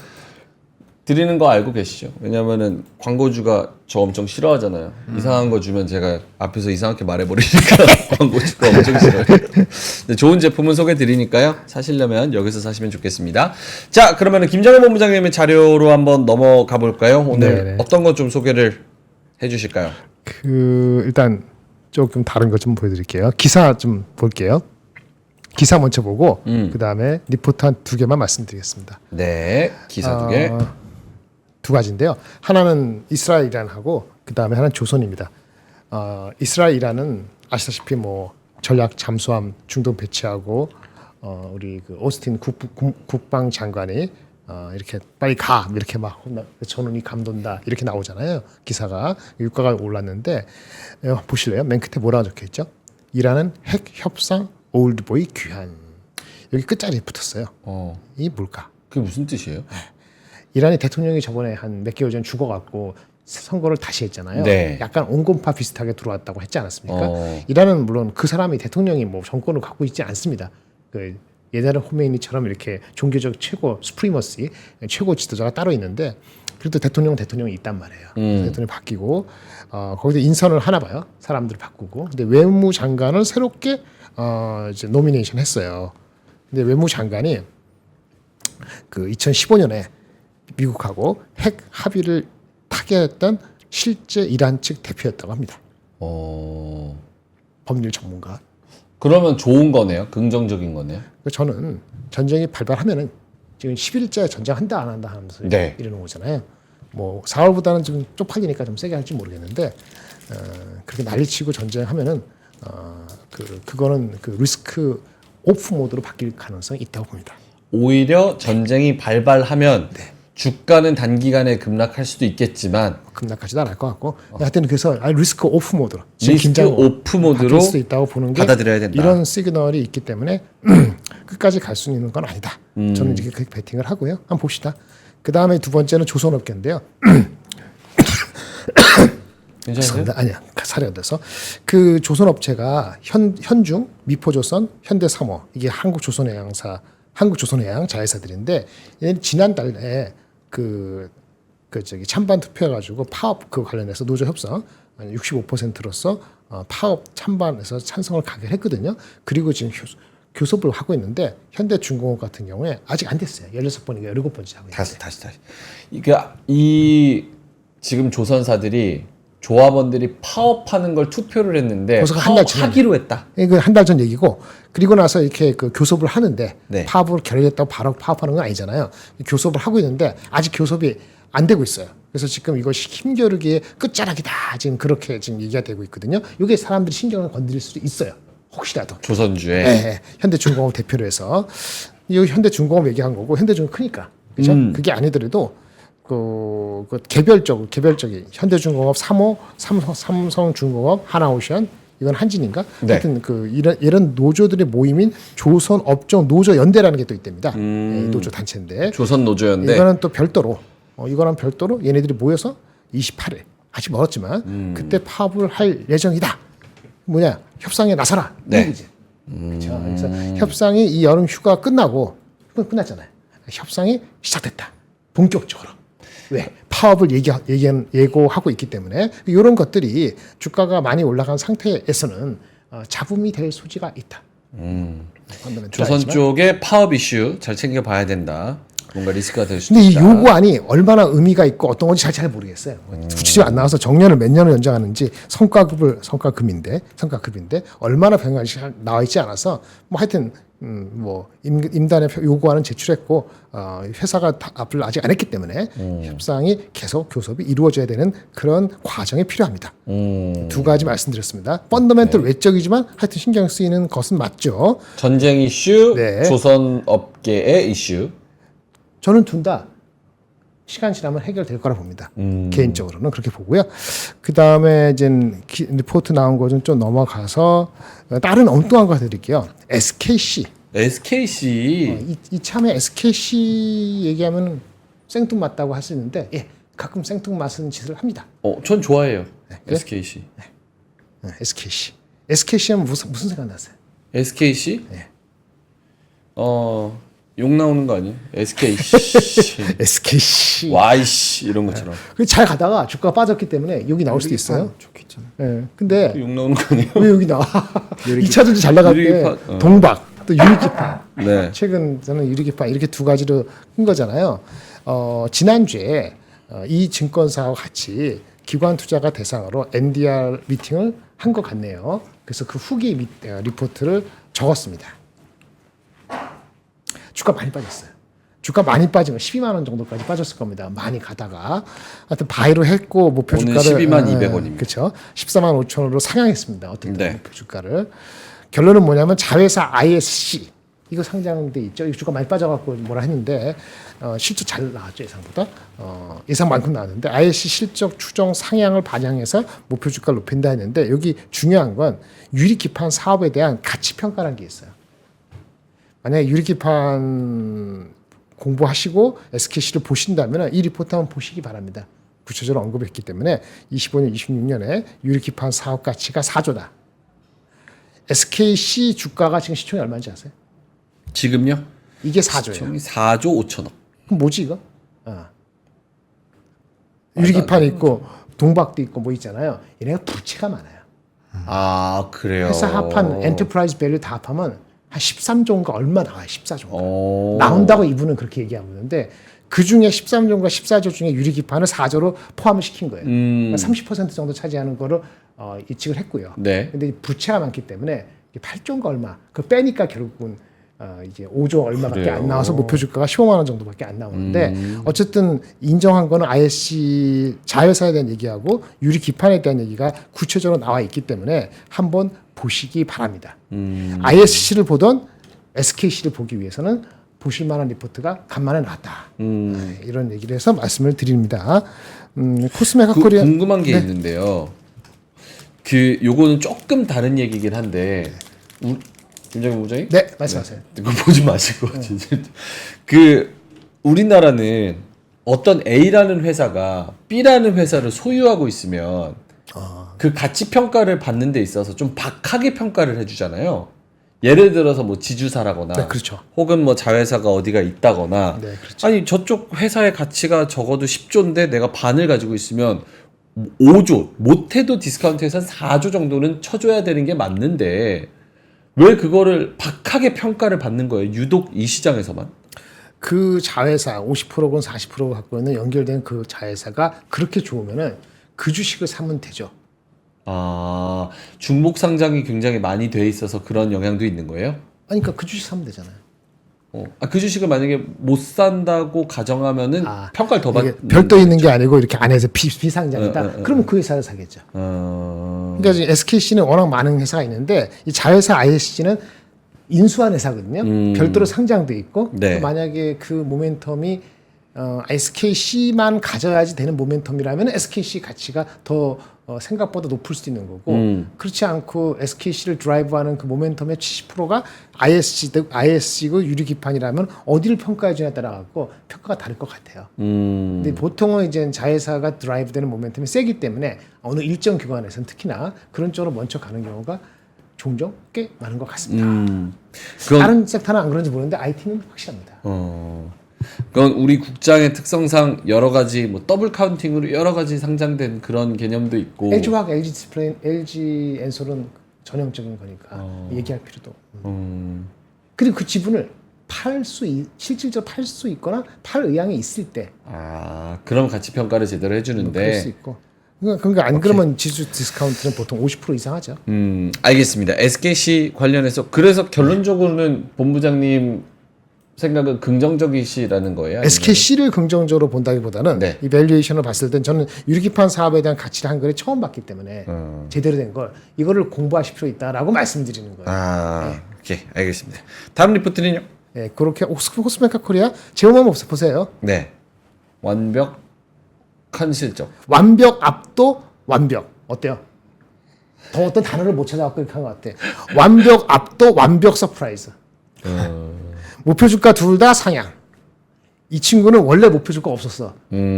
드리는 거 알고 계시죠? 왜냐면은 광고주가 저 엄청 싫어하잖아요. 이상한 거 주면 제가 앞에서 이상하게 말해버리니까 광고주가 엄청 싫어해요. 근데 좋은 제품은 소개드리니까요. 사시려면 여기서 사시면 좋겠습니다. 자, 그러면은 김정일 본부장님의 자료로 한번 넘어가 볼까요? 오늘 네네. 어떤 거 좀 소개를 해주실까요? 일단 조금 다른 것 좀 보여드릴게요. 기사 좀 볼게요. 기사 먼저 보고 그 다음에 리포트 한 2개만 말씀드리겠습니다. 네, 기사 2개. 2가지인데요. 하나는 이스라엘 이란하고 그 다음에 하나는 조선입니다. 이스라엘 이란은 아시다시피 뭐 전략 잠수함 중동 배치하고 우리 그 오스틴 국방 장관이 이렇게 빨리 가 이렇게 막 전운이 감돈다 이렇게 나오잖아요. 기사가 유가가 올랐는데 보실래요? 맨 끝에 뭐라고 적혀있죠? 이란은 핵 협상 올드보이 귀환. 여기 끝자리에 붙었어요. 이 뭘까? 그게 무슨 뜻이에요? 이란의 대통령이 저번에 한 몇 개월 전 죽어갖고 선거를 다시 했잖아요. 네. 약간 온건파 비슷하게 들어왔다고 했지 않았습니까? 이란은 물론 그 사람이 대통령이 뭐 정권을 갖고 있지 않습니다. 그 예전에 호메이니처럼 이렇게 종교적 최고 스프리머시 최고 지도자가 따로 있는데 그래도 대통령이 있단 말이에요. 대통령이 바뀌고 거기서 인선을 하나 봐요. 사람들 바꾸고. 근데 외무장관을 새롭게 이제 노미네이션 했어요. 근데 외무장관이 그 2015년에 미국하고 핵 합의를 타결했던 실제 이란 측 대표였다고 합니다. 법률 전문가. 그러면 좋은 거네요. 긍정적인 거네요. 저는 전쟁이 발발하면은 지금 10일째 전쟁한다 안 한다 하면서 네. 이러는 거잖아요. 뭐 4월보다는 좀 쪽팔리니까 좀 세게 할지 모르겠는데 그렇게 난리치고 전쟁하면은 그거는 그 리스크 오프 모드로 바뀔 가능성이 있다고 봅니다. 오히려 전쟁이 발발하면 주가는 단기간에 급락할 수도 있겠지만 급락하지도 않을 것 같고 하여튼 그래서 리스크 오프 모드로 지금 리스크 긴장 오프 모드로 바뀔 수도 있다고 보는 게 받아들여야 된다. 이런 시그널이 있기 때문에 끝까지 갈 수 있는 건 아니다. 저는 이렇게 그렇게 베팅을 하고요. 한번 봅시다. 그 다음에 2번째는 조선업계인데요. 괜찮으세요? 아니야 사례돼서 그 조선업체가 현중, 미포조선, 현대삼호 이게 한국조선해양 자회사들인데 지난달에 저기 찬반 투표해가지고 파업 그 관련해서 노조 협상 65%로서 파업 찬반에서 찬성을 가결했거든요. 그리고 지금 교섭을 하고 있는데 현대중공업 같은 경우에 아직 안 됐어요. 16번인가 17번째 하고 있어요. 다시. 이 지금 조선사들이 조합원들이 파업하는 걸 투표를 했는데 벌써 한달 지났네. 파업하기로 했다. 이거 한 달 전 얘기고 그리고 나서 이렇게 그 교섭을 하는데 네. 파업을 결의했다고 바로 파업하는 건 아니잖아요. 교섭을 하고 있는데 아직 교섭이 안 되고 있어요. 그래서 지금 이것이 힘겨루기의 끝자락이다. 지금 그렇게 지금 얘기가 되고 있거든요. 이게 사람들이 신경을 건드릴 수도 있어요. 혹시라도. 조선주에. 네, 현대중공업 대표로 해서 이 현대중공업 얘기한 거고 현대중공업 크니까 그죠? 그게 아니더라도 그 개별적인 현대중공업, 삼성중공업, 하나오션 이건 한진인가? 네. 하여튼 이런 노조들의 모임인 조선업종 노조연대라는 게 또 있답니다. 노조 단체인데 조선노조연대. 이거는 또 별도로 얘네들이 모여서 28일 아직 멀었지만 그때 파업을 할 예정이다. 뭐냐 협상에 나서라. 네. 이거지. 그렇죠. 그래서 협상이 이 여름 휴가 끝나고 끝났잖아요. 협상이 시작됐다. 본격적으로. 왜? 파업을 예고하고 있기 때문에 이런 것들이 주가가 많이 올라간 상태에서는 잡음이 될 소지가 있다. 조선 쪽의 파업 이슈 잘 챙겨봐야 된다. 뭔가 리스크가 될 수도 근데 이 있다. 요구안이 얼마나 의미가 있고 어떤 건지 잘 모르겠어요. 구체적으로 안 나와서 정년을 몇 년을 연장하는지 성과급인데 얼마나 변경할지 나와 있지 않아서 뭐 하여튼 뭐 임단의 요구안은 제출했고 회사가 답을 아직 안 했기 때문에 협상이 계속 교섭이 이루어져야 되는 그런 과정이 필요합니다. 2가지 말씀드렸습니다. 펀더멘털 외적이지만 하여튼 신경 쓰이는 것은 맞죠. 전쟁 이슈, 네. 조선 업계의 이슈. 저는 둘 다 시간 지나면 해결될 거라 봅니다. 개인적으로는 그렇게 보고요. 그 다음에 이제 리포트 나온 거 좀 넘어가서 다른 엉뚱한 거 드릴게요. SKC. 이참에 SKC 얘기하면 생뚱맞다고 할 수 있는데 가끔 생뚱맞은 짓을 합니다. 전 좋아해요. 그래? SKC. SKC. SKC 하면 무슨 생각 나세요? SKC? 네. 욕 나오는 거 아니에요? SK 씨, SKC. Y 씨 이런 것처럼 잘 가다가 주가가 빠졌기 때문에 여기 나올 수도 있어요. 좋겠잖아. 예. 근데 욕 나오는 거 아니에요? 왜 여기 나와? 2차전지 잘 나갈 때 유리기판, 동박 또 유리기판. 네. 최근 저는 유리기판 이렇게 두 가지로 큰 거잖아요. 지난주에 이 증권사와 같이 기관 투자가 대상으로 NDR 미팅을 한 것 같네요. 그래서 그 후기 리포트를 적었습니다. 주가 많이 빠졌어요. 주가 많이 빠지면 12만 원 정도까지 빠졌을 겁니다. 많이 가다가 하여튼 바이로 했고 목표 오늘 주가를 12만 200원입니다. 그렇죠. 14만 5천 원으로 상향했습니다. 어떤 때 네. 목표 주가를. 결론은 뭐냐면 자회사 ISC 이거 상장돼 있죠. 이 주가 많이 빠져갖고 뭐라 했는데 실적 잘 나왔죠 예상보다. 예상만큼 나왔는데 ISC 실적 추정 상향을 반영해서 목표 주가를 높인다 했는데 여기 중요한 건 유리기판 사업에 대한 가치 평가라는 게 있어요. 만약에 유리기판 공부하시고 SKC를 보신다면 이 리포트 한번 보시기 바랍니다. 구체적으로 언급했기 때문에 25년, 26년에 유리기판 사업 가치가 4조다. SKC 주가가 지금 시총이 얼마인지 아세요? 지금요? 이게 4조예요. 시총이 4조 5천억. 그럼 뭐지 이거? 유리기판이 있고 동박도 있고 뭐 있잖아요. 얘네가 부채가 많아요. 아 그래요. 회사 합한 엔터프라이즈 밸류 다 합하면 한 13조인가 얼마 나와요. 14조인가. 오. 나온다고 이분은 그렇게 얘기하고 있는데 그 중에 13조인가 14조 중에 유리기판을 4조로 포함을 시킨 거예요. 그러니까 30% 정도 차지하는 거를 예측을 했고요. 네. 근데 부채가 많기 때문에 8조인가 얼마 그 빼니까 결국은 이제 5조 얼마밖에 그래요? 안 나와서 목표 주가가 15만 원 정도밖에 안 나오는데 어쨌든 인정한 거는 ISC 자회사에 대한 얘기하고 유리기판에 대한 얘기가 구체적으로 나와 있기 때문에 한번 보시기 바랍니다. ISC를 보던 SKC를 보기 위해서는 보실 만한 리포트가 간만에 나왔다. 네, 이런 얘기를 해서 말씀을 드립니다. 코스메카 코리아 궁금한 게 있는데요. 그 요거는 조금 다른 얘기긴 한데 김정민 부장님? 네, 말씀하세요. 그거 보지 마시고 진짜. 그 우리나라는 어떤 A라는 회사가 B라는 회사를 소유하고 있으면 그 가치 평가를 받는 데 있어서 좀 박하게 평가를 해주잖아요. 예를 들어서 뭐 지주사라거나 네, 그렇죠. 혹은 뭐 자회사가 어디가 있다거나 네, 그렇죠. 아니 저쪽 회사의 가치가 적어도 10조인데 내가 반을 가지고 있으면 5조 못해도 디스카운트에서 4조 정도는 쳐줘야 되는 게 맞는데 왜 그거를 박하게 평가를 받는 거예요? 유독 이 시장에서만? 그 자회사 50%건 40% 갖고 있는 연결된 그 자회사가 그렇게 좋으면은 그 주식을 사면 되죠. 아 중복 상장이 굉장히 많이 돼 있어서 그런 영향도 있는 거예요? 아니 그러니까 그 주식 사면 되잖아요. 그 주식을 만약에 못 산다고 가정하면은 평가를 더 이게 받는 별도 있는 게 아니고 이렇게 안에서 비상장이다. 그러면 그 회사를 사겠죠. 그러니까 지금 SKC는 워낙 많은 회사가 있는데 이 자회사 ISC는 인수한 회사거든요. 별도로 상장돼 있고 네. 만약에 그 모멘텀이 SKC만 가져야지 되는 모멘텀이라면 SKC 가치가 더 생각보다 높을 수도 있는 거고 그렇지 않고 SKC를 드라이브하는 그 모멘텀의 70%가 ISC고 유리기판이라면 어디를 평가해 주냐에 따라 갖고 평가가 다를 것 같아요. 근데 보통은 이제 자회사가 드라이브되는 모멘텀이 세기 때문에 어느 일정 기관에서는 특히나 그런 쪽으로 먼저 가는 경우가 종종 꽤 많은 것 같습니다. 다른 섹터는 안 그런지 모르는데 IT는 확실합니다. 그건 우리 국장의 특성상 여러 가지 뭐 더블 카운팅으로 여러 가지 상장된 그런 개념도 있고 LG화학, LG 디스플레이, LG 엔솔은 전형적인 거니까 얘기할 필요도. 그리고 그 지분을 실질적으로 팔 수 있거나 팔 의향이 있을 때. 그럼 가치 평가를 제대로 해주는데. 그럴 수 있고. 그러니까 안 그러면 지수 디스카운트는 보통 50% 이상 하죠. 알겠습니다. SKC 관련해서 그래서 결론적으로는 본부장님 생각은 긍정적이시라는 거예요? 아니면? SKC를 긍정적으로 본다기보다는 네. 이 밸류에이션을 봤을 땐 저는 유리기판 사업에 대한 가치를 한글에 처음 봤기 때문에 제대로 된 걸 이거를 공부하실 필요 있다라고 말씀드리는 거예요. 오케이 알겠습니다. 다음 리포트는요? 네, 그렇게 코스메카 코리아 제목 한번 보세요. 네, 완벽한 실적. 완벽 압도 완벽 어때요? 더 어떤 단어를 못 찾아갖고 이렇게 한 것 같아. 완벽 압도 완벽 서프라이즈. 목표 주가 둘 다 상향. 이 친구는 원래 목표 주가 없었어.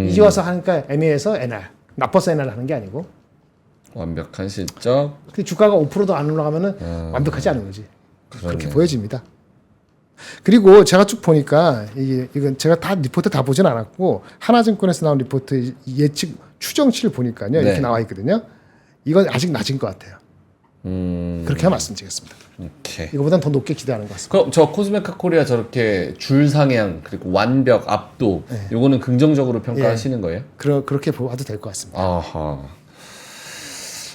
이제 와서 하니까 애매해서 NR. 나빠서 NR 하는 게 아니고. 완벽한 실적. 근데 주가가 5%도 안 올라가면은 완벽하지 않은 거지. 그렇게 보여집니다. 그리고 제가 쭉 보니까 이건 제가 다 리포트 다 보진 않았고 하나증권에서 나온 리포트 예측 추정치를 보니까요. 네. 이렇게 나와 있거든요. 이건 아직 낮은 것 같아요. 그렇게 말씀드리겠습니다. 오케이. 이거보단 더 높게 기대하는 것 같습니다. 그럼 저 코스메카 코리아 저렇게 줄 상향 그리고 완벽 압도 요거는 긍정적으로 평가하시는 거예요? 그렇게 봐도 될 것 같습니다. 아하.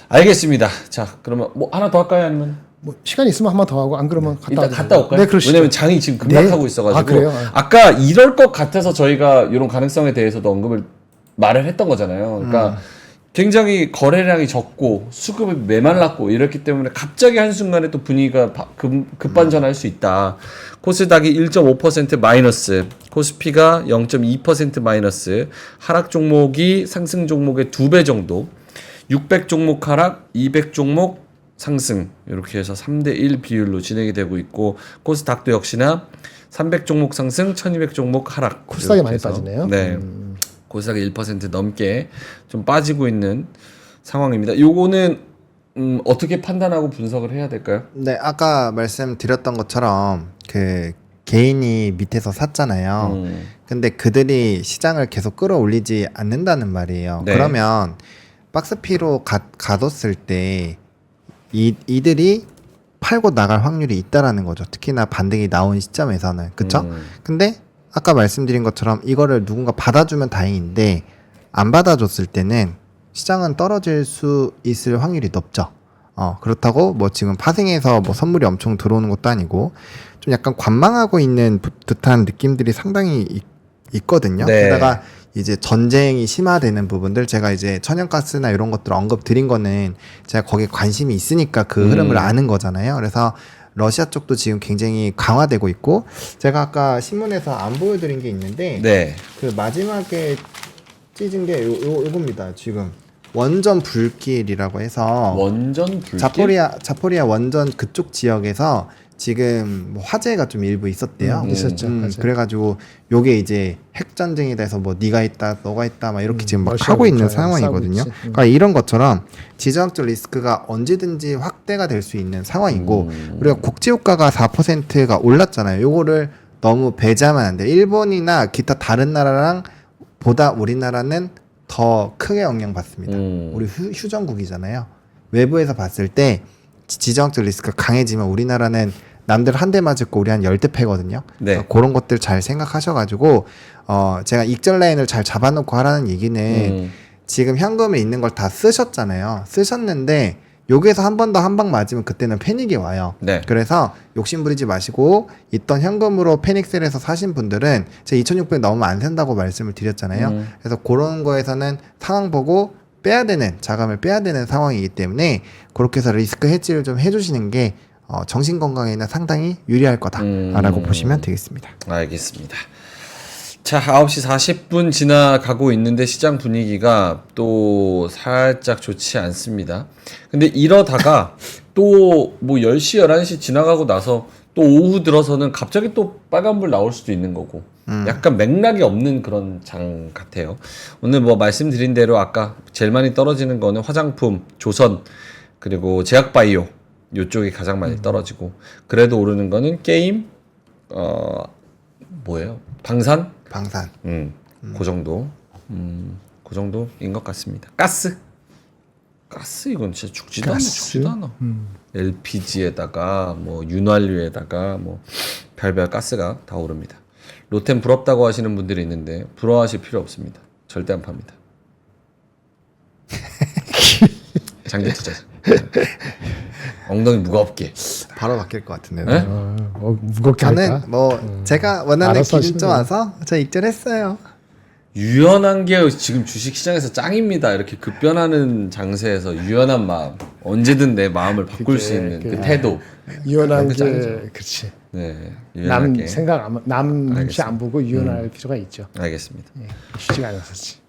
알겠습니다. 자, 그러면 뭐 하나 더 할까요? 아니면 뭐 시간이 있으면 한 번 더 하고 안 그러면 갔다 일단 와도 갔다 되고. 올까요? 네, 그러시죠. 왜냐면 장이 지금 급락하고 네. 있어가지고. 아, 그래요? 아까 이럴 것 같아서 저희가 이런 가능성에 대해서도 언급을 말을 했던 거잖아요. 그러니까 굉장히 거래량이 적고 수급이 메말랐고 이렇기 때문에 갑자기 한순간에 또 분위기가 급반전할 수 있다. 코스닥이 1.5% 마이너스, 코스피가 0.2% 마이너스, 하락 종목이 상승 종목의 2배 정도, 600 종목 하락, 200 종목 상승 이렇게 해서 3대1 비율로 진행이 되고 있고 코스닥도 역시나 300 종목 상승, 1200 종목 하락. 코스닥이 이렇게 많이 해서, 빠지네요. 네. 코스닥이 1% 넘게 좀 빠지고 있는 상황입니다. 요거는 어떻게 판단하고 분석을 해야 될까요? 네, 아까 말씀드렸던 것처럼 그 개인이 밑에서 샀잖아요. 근데 그들이 시장을 계속 끌어올리지 않는다는 말이에요. 네. 그러면 박스피로 가뒀을 때 이들이 팔고 나갈 확률이 있다라는 거죠. 특히나 반등이 나온 시점에서는. 그쵸? 근데 아까 말씀드린 것처럼 이거를 누군가 받아주면 다행인데 안 받아줬을 때는 시장은 떨어질 수 있을 확률이 높죠. 그렇다고 뭐 지금 파생해서 뭐 선물이 엄청 들어오는 것도 아니고 좀 약간 관망하고 있는 듯한 느낌들이 상당히 있거든요. 네. 게다가 이제 전쟁이 심화되는 부분들 제가 이제 천연가스나 이런 것들 언급 드린 거는 제가 거기에 관심이 있으니까 그 흐름을 아는 거잖아요. 그래서 러시아 쪽도 지금 굉장히 강화되고 있고 제가 아까 신문에서 안 보여드린 게 있는데 네. 그 마지막에 찢은 게 요겁니다. 지금 원전 불길이라고 해서 원전 불길. 자포리아 원전 그쪽 지역에서 지금 뭐 화재가 좀 일부 있었대요. 있었죠. 맞아요. 그래가지고 요게 이제 핵 전쟁이다 해서 뭐 네가 있다, 너가 있다, 막 이렇게 지금 막 러시아가 하고 있는 우크라이나 상황이거든요. 싸우고 있지. 그러니까 이런 것처럼 지정학적 리스크가 언제든지 확대가 될 수 있는 상황이고 우리가 국제 유가가 4%가 올랐잖아요. 요거를 너무 배제하면 안 돼. 일본이나 기타 다른 나라랑 보다 우리나라는 더 크게 영향받습니다. 우리 휴전국이잖아요. 외부에서 봤을 때 지정학적 리스크가 강해지면 우리나라는 남들 한 대 맞을 거 우리 한 10대 패거든요. 네. 그런 것들 잘 생각하셔가지고 제가 익절 라인을 잘 잡아놓고 하라는 얘기는 지금 현금에 있는 걸 다 쓰셨잖아요. 쓰셨는데 여기에서 한 번 더 한 방 맞으면 그때는 패닉이 와요. 네. 그래서 욕심 부리지 마시고 있던 현금으로 패닉셀에서 사신 분들은 제가 2,600 넘으면 안 산다고 말씀을 드렸잖아요. 그래서 그런 거에서는 상황 보고 빼야 되는 자금을 빼야 되는 상황이기 때문에 그렇게 해서 리스크 해지를 좀 해주시는 게 정신 건강에는 상당히 유리할 거다라고 보시면 되겠습니다. 알겠습니다. 자, 9시 40분 지나가고 있는데 시장 분위기가 또 살짝 좋지 않습니다. 근데 이러다가 또 뭐 10시, 11시 지나가고 나서 또 오후 들어서는 갑자기 또 빨간불 나올 수도 있는 거고 약간 맥락이 없는 그런 장 같아요. 오늘 뭐 말씀드린 대로 아까 제일 많이 떨어지는 거는 화장품, 조선, 그리고 제약바이오 요쪽이 가장 많이 떨어지고 그래도 오르는 거는 게임, 뭐예요? 방산? 그 정도. 그 정도인 것 같습니다. 가스 이건 진짜 죽지도 않아. LPG에다가 뭐 윤활유에다가 뭐 별별 가스가 다 오릅니다. 로템 부럽다고 하시는 분들이 있는데 부러워하실 필요 없습니다. 절대 안 팝니다. 장기 투자자. 엉덩이 무겁게. 바로 바뀔 것 같은데. 네? 무겁게 저는 할까? 뭐 제가 원하는 알아서 기준점 하시면 와서 저 익절했어요. 유연한 게 지금 주식시장에서 짱입니다. 이렇게 급변하는 장세에서 유연한 마음, 언제든 내 마음을 바꿀 수 있는 그 태도. 유연한 그게 게 짱이죠. 그렇지. 네, 남 유연하게. 생각 남 눈치 알겠습니다. 안 보고 유연할 필요가 있죠. 알겠습니다. 예, 쉽지가 않았었지.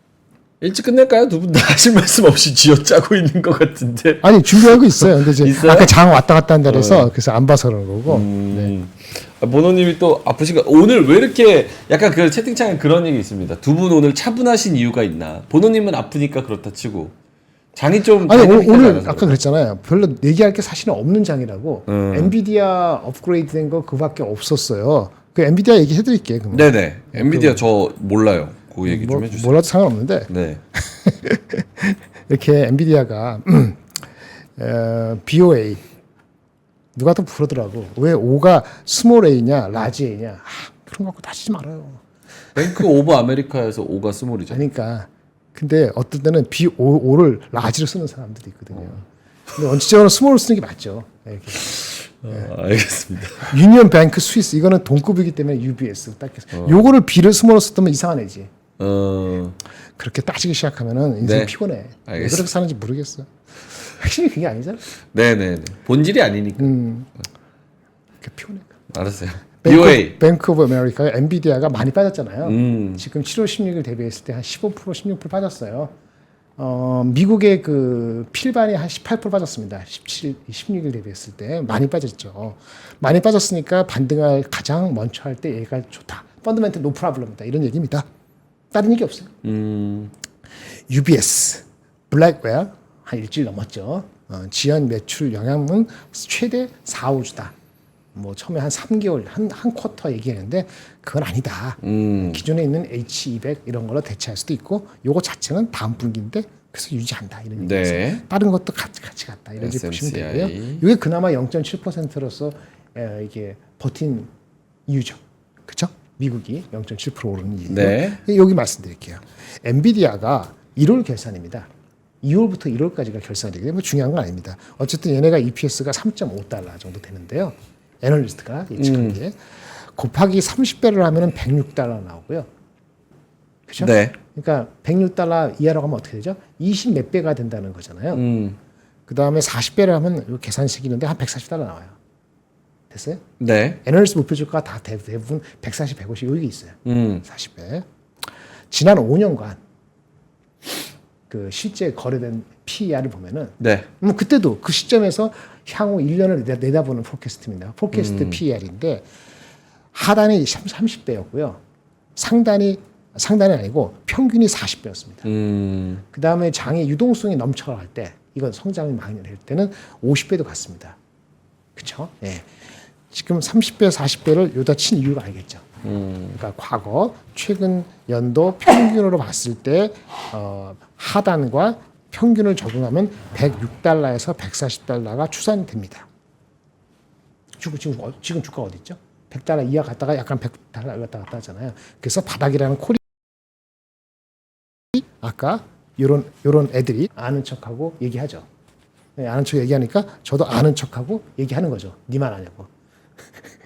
일찍 끝낼까요? 두 분 다 하실 말씀 없이 쥐어짜고 있는 것 같은데. 아니 준비하고 있어요. 근데 이제 있어요? 아까 장 왔다 갔다 한다 그래서 그래서 안 봐서 그런 거고. 보노님이 또 아프신가? 오늘 왜 이렇게 약간 그 채팅창에 그런 얘기 있습니다. 두 분 오늘 차분하신 이유가 있나? 보노님은 아프니까 그렇다 치고 장이 좀 아니 다이내믹하지 오늘 않아서 아까 그랬잖아요. 별로 얘기할 게 사실은 없는 장이라고. 음. 엔비디아 업그레이드된 거 그밖에 없었어요. 그 엔비디아 얘기해드릴게. 그러면. 네네. 엔비디아 저 몰라요. 그 얘기 좀 해주세요. 몰라도 상관없는데 네. 이렇게 엔비디아가 BOA 누가 또 부르더라고. 왜 O가 스몰 A냐, 라지 A냐. 그런 거 갖고 따지지 말아요. 뱅크 오브 아메리카에서 오가 스몰이죠. 그러니까 근데 어떤 때는 O를 라지로 쓰는 사람들이 있거든요. 근데 원칙적으로 스몰을 쓰는 게 맞죠. 이렇게. 알겠습니다. 유니언 뱅크 스위스 이거는 동급이기 때문에 UBS 딱 해서 요거를 B를 스몰로 썼다면 이상한 애지. 그렇게 따지기 시작하면은 인생 네. 피곤해. 왜 알겠습니다. 그렇게 사는지 모르겠어. 확실히 그게 아니잖아. 네네네. 본질이 아니니까. 그게 피곤해. 알았어요. BOA. 뱅크 오브 아메리카가 엔비디아가 많이 빠졌잖아요. 지금 7월 16일 대비했을 때 한 15% 16% 빠졌어요. 미국의 그 필반이 한 18% 빠졌습니다. 16일 대비했을 때 많이 빠졌죠. 많이 빠졌으니까 반등할 가장 먼저 할 때 얘가 좋다. 펀더멘털 노 프로블럼이다. 이런 얘기입니다. 다른 얘기 없어요. UBS, 블랙웨어 한 일주일 넘었죠. 지연 매출 영향은 최대 4, 5주다. 뭐 처음에 한 3개월, 한 쿼터 얘기했는데 그건 아니다. 기존에 있는 H200 이런 걸로 대체할 수도 있고 요거 자체는 다음 분기인데 그래서 유지한다 이런 얘기죠. 네. 다른 것도 같이 갔다 이런 식 보시면 되고요. 이게 그나마 0.7%로서 이게 버틴 이유죠. 그렇죠? 미국이 0.7% 오르는 이유. 네. 여기 말씀드릴게요. 엔비디아가 1월 결산입니다. 2월부터 1월까지가 결산이 되기 때문에 중요한 건 아닙니다. 어쨌든 얘네가 EPS가 3.5달러 정도 되는데요. 애널리스트가 예측한 게 곱하기 30배를 하면은 106달러 나오고요. 그렇죠? 네. 그러니까 106달러 이하로 가면 어떻게 되죠? 20 몇 배가 된다는 거잖아요. 그다음에 40배를 하면 이 계산식이는데 한 140달러 나와요. 됐어요? 네. 애널리스트 목표 주가가 다 대부분 140, 150 여기 있어요. 40배. 지난 5년간 그 실제 거래된 PER을 보면은 네. 그때도 그 시점에서 향후 1년을 내다보는 포캐스트입니다. 포캐스트 PER인데 하단이 30배였고요. 상단이 아니고 평균이 40배였습니다. 그 다음에 장의 유동성이 넘쳐갈 때 이건 성장이 많이 될 때는 50배도 갔습니다. 그렇죠? 예. 지금 30배, 40배를 요다 친 이유가 알겠죠. 그러니까 과거 최근 연도 평균으로 봤을 때 하단과 평균을 적용하면 106달러에서 140달러가 추산됩니다. 지금 주가 어디 있죠? 100달러 이하 갔다가 약간 100달러 갔다 하잖아요. 그래서 바닥이라는 콜이 아까 요런 애들이 아는 척하고 얘기하죠. 네, 아는 척 얘기하니까 저도 아는 척하고 얘기하는 거죠. 니만 아냐고.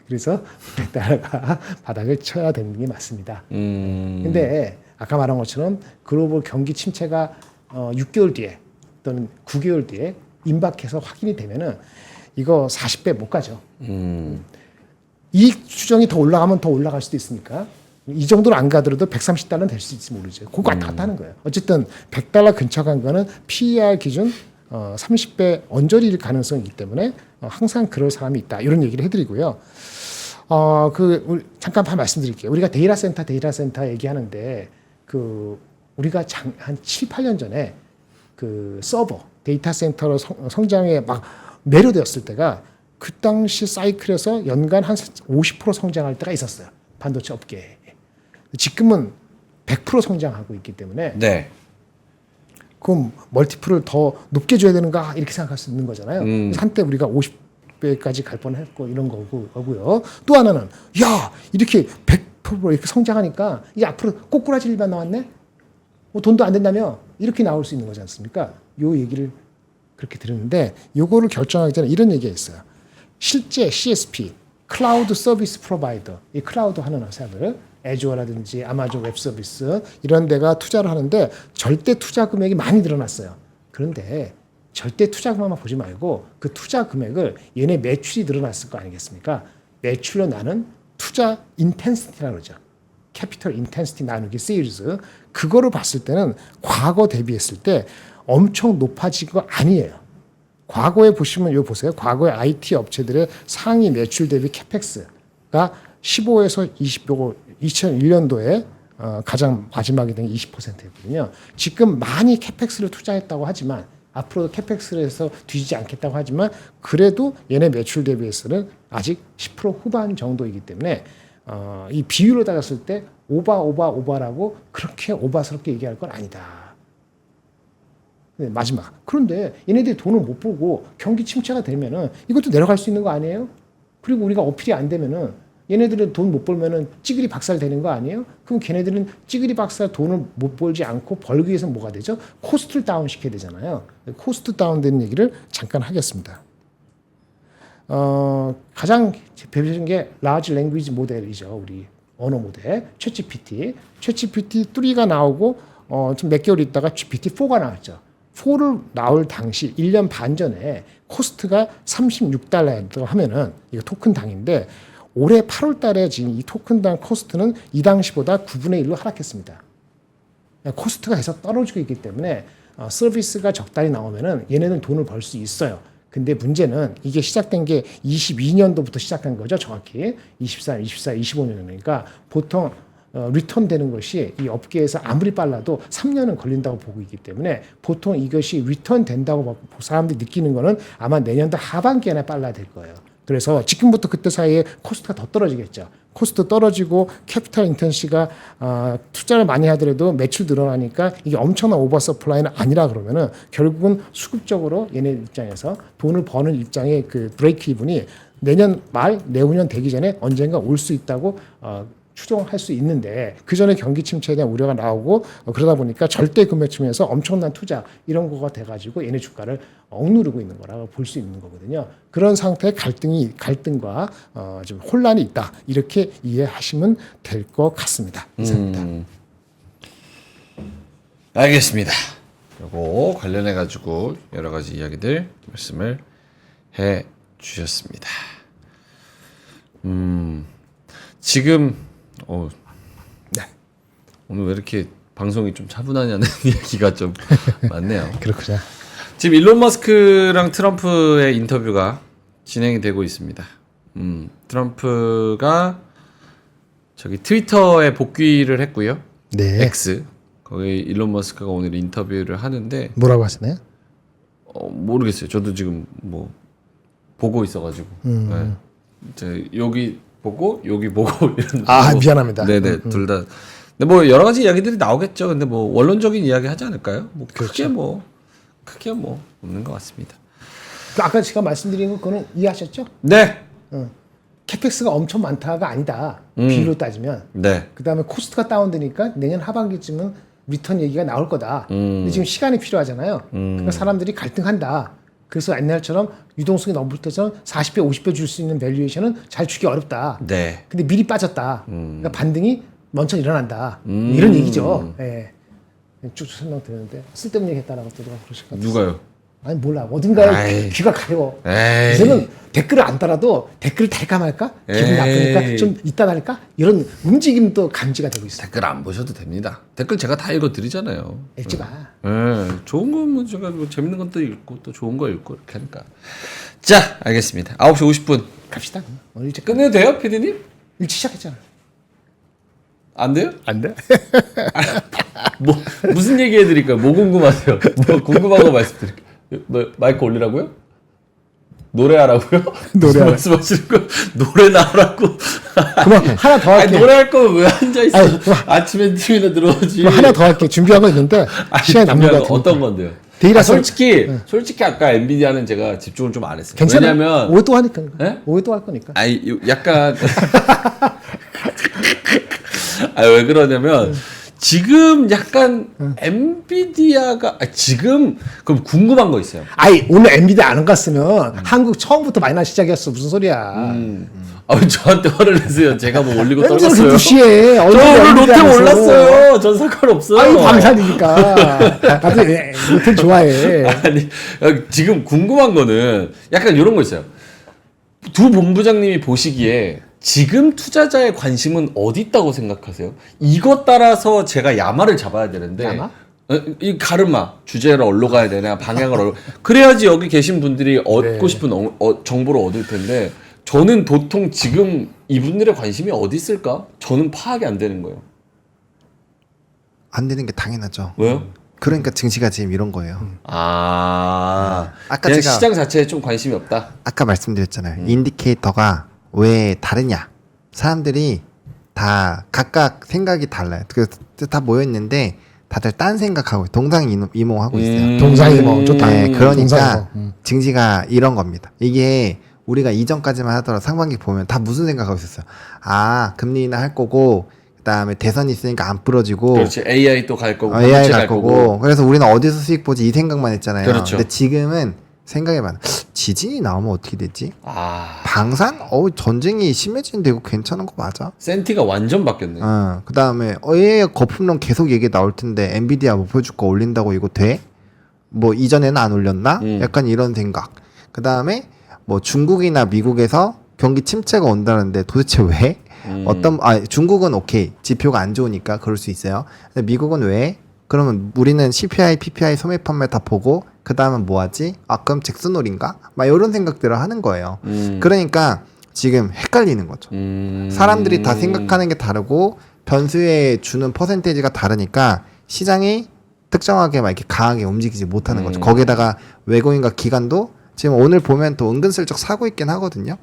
그래서 100달러가 바닥을 쳐야 되는 게 맞습니다. 근데 아까 말한 것처럼 글로벌 경기 침체가 6개월 뒤에 또는 9개월 뒤에 임박해서 확인이 되면은 이거 40배 못 가죠. 이익 추정이 더 올라가면 더 올라갈 수도 있으니까 이 정도로 안 가더라도 130달러는 될 수 있을지 모르죠. 그거 왔다 갔다 하는 거예요. 어쨌든 100달러 근처 간 거는 PER 기준 30배 언저리일 가능성이 있기 때문에 항상 그럴 사람이 있다. 이런 얘기를 해드리고요. 잠깐 말씀드릴게요. 우리가 데이터 센터 얘기하는데 우리가 한 7, 8년 전에 그 서버 데이터 센터로 성장에 막 매료되었을 때가 그 당시 사이클에서 연간 한 50% 성장할 때가 있었어요. 반도체 업계에. 지금은 100% 성장하고 있기 때문에 네. 그럼 멀티플을 더 높게 줘야 되는가 이렇게 생각할 수 있는 거잖아요. 그래서 한때 우리가 50배까지 갈 뻔했고 이런 거고요. 또 하나는 야 이렇게 100% 이렇게 성장하니까 이제 앞으로 꼬꾸라질 일만 나왔네. 뭐 돈도 안 된다며 이렇게 나올 수 있는 거지 않습니까? 요 얘기를 그렇게 들었는데 요거를 결정하기 전에 이런 얘기가 있어요. 실제 CSP 클라우드 서비스 프로바이더 이 클라우드 하는 회사들 애주어라든지 아마존 웹 서비스 이런 데가 투자를 하는데 절대 투자 금액이 많이 늘어났어요. 그런데 절대 투자 금액만 보지 말고 그 투자 금액을 얘네 매출이 늘어났을 거 아니겠습니까? 매출로 나는 투자 인텐시티라고 그러죠. 캐피털 인텐시티 나누기 세일즈 그거를 봤을 때는 과거 대비했을 때 엄청 높아진 거 아니에요. 과거에 보시면 이거 보세요. 과거에 IT 업체들의 상위 매출 대비 캐펙스가 15에서 20, 요거 2001년도에 가장 마지막에 된 20%였거든요. 지금 많이 캐펙스를 투자했다고 하지만 앞으로도 캐펙스를 해서 뒤지지 않겠다고 하지만 그래도 얘네 매출 대비해서는 아직 10% 후반 정도이기 때문에 이 비율로 따졌을 때 오바라고 그렇게 오바스럽게 얘기할 건 아니다. 네, 마지막. 그런데 얘네들이 돈을 못 벌고 경기 침체가 되면은 이것도 내려갈 수 있는 거 아니에요? 그리고 우리가 어필이 안 되면은 얘네들은 돈 못 벌면은 찌그리 박살 되는 거 아니에요? 그럼 걔네들은 찌그리 박살 돈을 못 벌지 않고 벌기 위해서 뭐가 되죠? 코스트를 다운 시켜야 되잖아요. 코스트 다운되는 얘기를 잠깐 하겠습니다. 가장 대표적인 게 라지 랭귀지 모델이죠. 우리 언어 모델 챗GPT. 챗GPT 3가 나오고 좀 몇 개월 있다가 GPT-4가 나왔죠. 4를 나올 당시 1년 반 전에 코스트가 $36였다고 하면은 이거 토큰당인데 올해 8월 달에 지금 이 토큰당 코스트는 이 당시보다 9분의 1로 하락했습니다. 코스트가 계속 떨어지고 있기 때문에 서비스가 적당히 나오면은 얘네는 돈을 벌 수 있어요. 근데 문제는 이게 시작된 게 22년도부터 시작한 거죠. 정확히 23, 24, 25년이니까 보통 리턴 되는 것이 이 업계에서 아무리 빨라도 3년은 걸린다고 보고 있기 때문에 보통 이것이 리턴 된다고 사람들이 느끼는 거는 아마 내년도 하반기에나 빨라야 될 거예요. 그래서 지금부터 그때 사이에 코스트가 더 떨어지겠죠. 코스트 떨어지고 캐피탈 인텐시가 투자를 많이 하더라도 매출 늘어나니까 이게 엄청난 오버 서플라이는 아니라 그러면은 결국은 수급적으로 얘네 입장에서 돈을 버는 입장의 그 브레이크 이븐이 내년 말 내후년 되기 전에 언젠가 올 수 있다고 추정할 수 있는데 그 전에 경기 침체에 대한 우려가 나오고 그러다 보니까 절대 금매층에서 엄청난 투자 이런 거가 돼가지고 얘네 주가를 억누르고 있는 거라고 볼 수 있는 거거든요. 그런 상태의 갈등과 좀 혼란이 있다 이렇게 이해하시면 될 것 같습니다. 이상입니다. 알겠습니다. 그리고 관련해 가지고 여러 가지 이야기들 말씀을 해 주셨습니다. 지금 네. 오늘 왜 이렇게 방송이 좀 차분하냐는 이야기가 좀 많네요. 그렇군요. 지금 일론 머스크랑 트럼프의 인터뷰가 진행이 되고 있습니다. 트럼프가 저기 트위터에 복귀를 했고요. 네. X 거기 일론 머스크가 오늘 인터뷰를 하는데 뭐라고 하시나요? 모르겠어요. 저도 지금 뭐 보고 있어가지고 네. 여기 보고 여기 보고 이런. 미안합니다. 네네 둘 다. 근데 뭐 여러 가지 이야기들이 나오겠죠. 근데 뭐 원론적인 이야기 하지 않을까요? 뭐 크게 뭐 없는 것 같습니다. 아까 제가 말씀드린 거 그거는 이해하셨죠? 네. 캐펙스가 엄청 많다가 아니다. 비율로 따지면. 네. 그다음에 코스트가 다운되니까 내년 하반기쯤은 리턴 얘기가 나올 거다. 근데 지금 시간이 필요하잖아요. 그러니까 사람들이 갈등한다. 그래서 옛날처럼 유동성이 넘을 때처럼 40배, 50배 줄 수 있는 밸류에이션은 잘 주기 어렵다. 네. 근데 미리 빠졌다. 그러니까 반등이 먼저 일어난다. 이런 얘기죠. 예. 쭉 설명 드렸는데 쓸데없는 얘기 했다라고 또 누가 그러실 것 같아요. 누가요? 아니 몰라. 어딘가에 아이. 귀가 가려워. 에이. 이제는 댓글을 안 달아도 댓글 달까 말까? 기분 에이. 나쁘니까 좀 이따 달까? 이런 움직임도 감지가 되고 있어요. 댓글 안 보셔도 됩니다. 댓글 제가 다 읽어드리잖아요. 읽지 마. 좋은 거면 제가 뭐 재밌는 건 또 읽고 또 좋은 거 읽고 이렇게 하니까. 자, 알겠습니다. 9시 50분 갑시다. 오늘 이제 끝내도 돼요, 피디님? 일찍 시작했잖아. 안 돼요? 안 돼? 뭐 무슨 얘기 해드릴까요? 뭐 궁금하세요? 뭐 궁금한 거 말씀드릴게요. 뭐 마이크 올리라고요? 노래하라고요? 노래하라. 말씀하시는 거 노래 나오라고. 그만 하나 더 할게. 아니, 노래할 거면 왜 앉아 있어? 아니, 그만. 아침에 팀이나 들어오지. 그럼 하나 더 할게. 준비한 거 있는데 시간이 남는 것 준비한 거 같으니까. 어떤 건데요? 데이터 솔직히 아까 엔비디아는 제가 집중을 좀 안 했어요. 괜찮아. 왜냐면 5회 또 하니까. 네? 5회 또 할 거니까. 아니 약간 왜 그러냐면 지금 약간 엔비디아가 지금 그럼 궁금한 거 있어요. 아이 오늘 엔비디아 안 갔으면 한국 처음부터 마이너스 시작이었어. 무슨 소리야. 저한테 화를 내세요. 제가 뭐 올리고 왜 그렇게 떨궜어요. 무시해. 저 오늘 롯데 올랐어요. 전 상관없어요. 아유 방산이니까. 나도 롯데 좋아해. 아니 지금 궁금한 거는 약간 이런 거 있어요. 두 본부장님이 보시기에 지금 투자자의 관심은 어디 있다고 생각하세요? 이것 따라서 제가 야마를 잡아야 되는데 야마? 이 가르마 주제를 어디로 가야 되나 방향을 어디로 그래야지 여기 계신 분들이 얻고 싶은 정보를 얻을 텐데 저는 도통 지금 이분들의 관심이 어디 있을까? 저는 파악이 안 되는 거예요. 안 되는 게 당연하죠. 왜요? 그러니까 증시가 지금 이런 거예요. 아까 아까 그냥 제가- 시장 자체에 좀 관심이 없다. 아까 말씀드렸잖아요. 인디케이터가 왜 다르냐? 사람들이 다 각각 생각이 달라요. 그래서 다 모여 있는데 다들 딴 생각하고 동상이몽하고 있어요. 동상이몽 좋다. 네, 그러니까 동상이몽. 증시가 이런 겁니다. 이게 우리가 이전까지만 하더라도 상반기 보면 다 무슨 생각하고 있었어요. 아, 금리 인하 할 거고 그다음에 대선이 있으니까 안 부러지고 그렇지. AI 또 갈 거고, AI 반도체 갈 거고. 그래서 우리는 어디서 수익 보지 이 생각만 했잖아요. 그렇죠. 근데 지금은 생각해봐. 지진이 나오면 어떻게 되지? 아, 방산? 전쟁이 심해지는데 이거 괜찮은 거 맞아? 센티가 완전 바뀌었네. 그 다음에 얘 거품론 계속 얘기 나올 텐데 엔비디아 목표 주가 올린다고 이거 돼? 뭐 이전에는 안 올렸나? 약간 이런 생각. 그 다음에 뭐 중국이나 미국에서 경기 침체가 온다는데 도대체 왜? 중국은 오케이 지표가 안 좋으니까 그럴 수 있어요. 근데 미국은 왜? 그러면 우리는 CPI, PPI 소매 판매 다 보고 그 다음은 뭐 하지? 아 그럼 잭슨홀인가? 막 이런 생각들을 하는 거예요. 그러니까 지금 헷갈리는 거죠. 사람들이 다 생각하는 게 다르고 변수에 주는 퍼센테이지가 다르니까 시장이 특정하게 막 이렇게 강하게 움직이지 못하는 거죠. 거기다가 외국인과 기관도 지금 오늘 보면 또 은근슬쩍 사고 있긴 하거든요.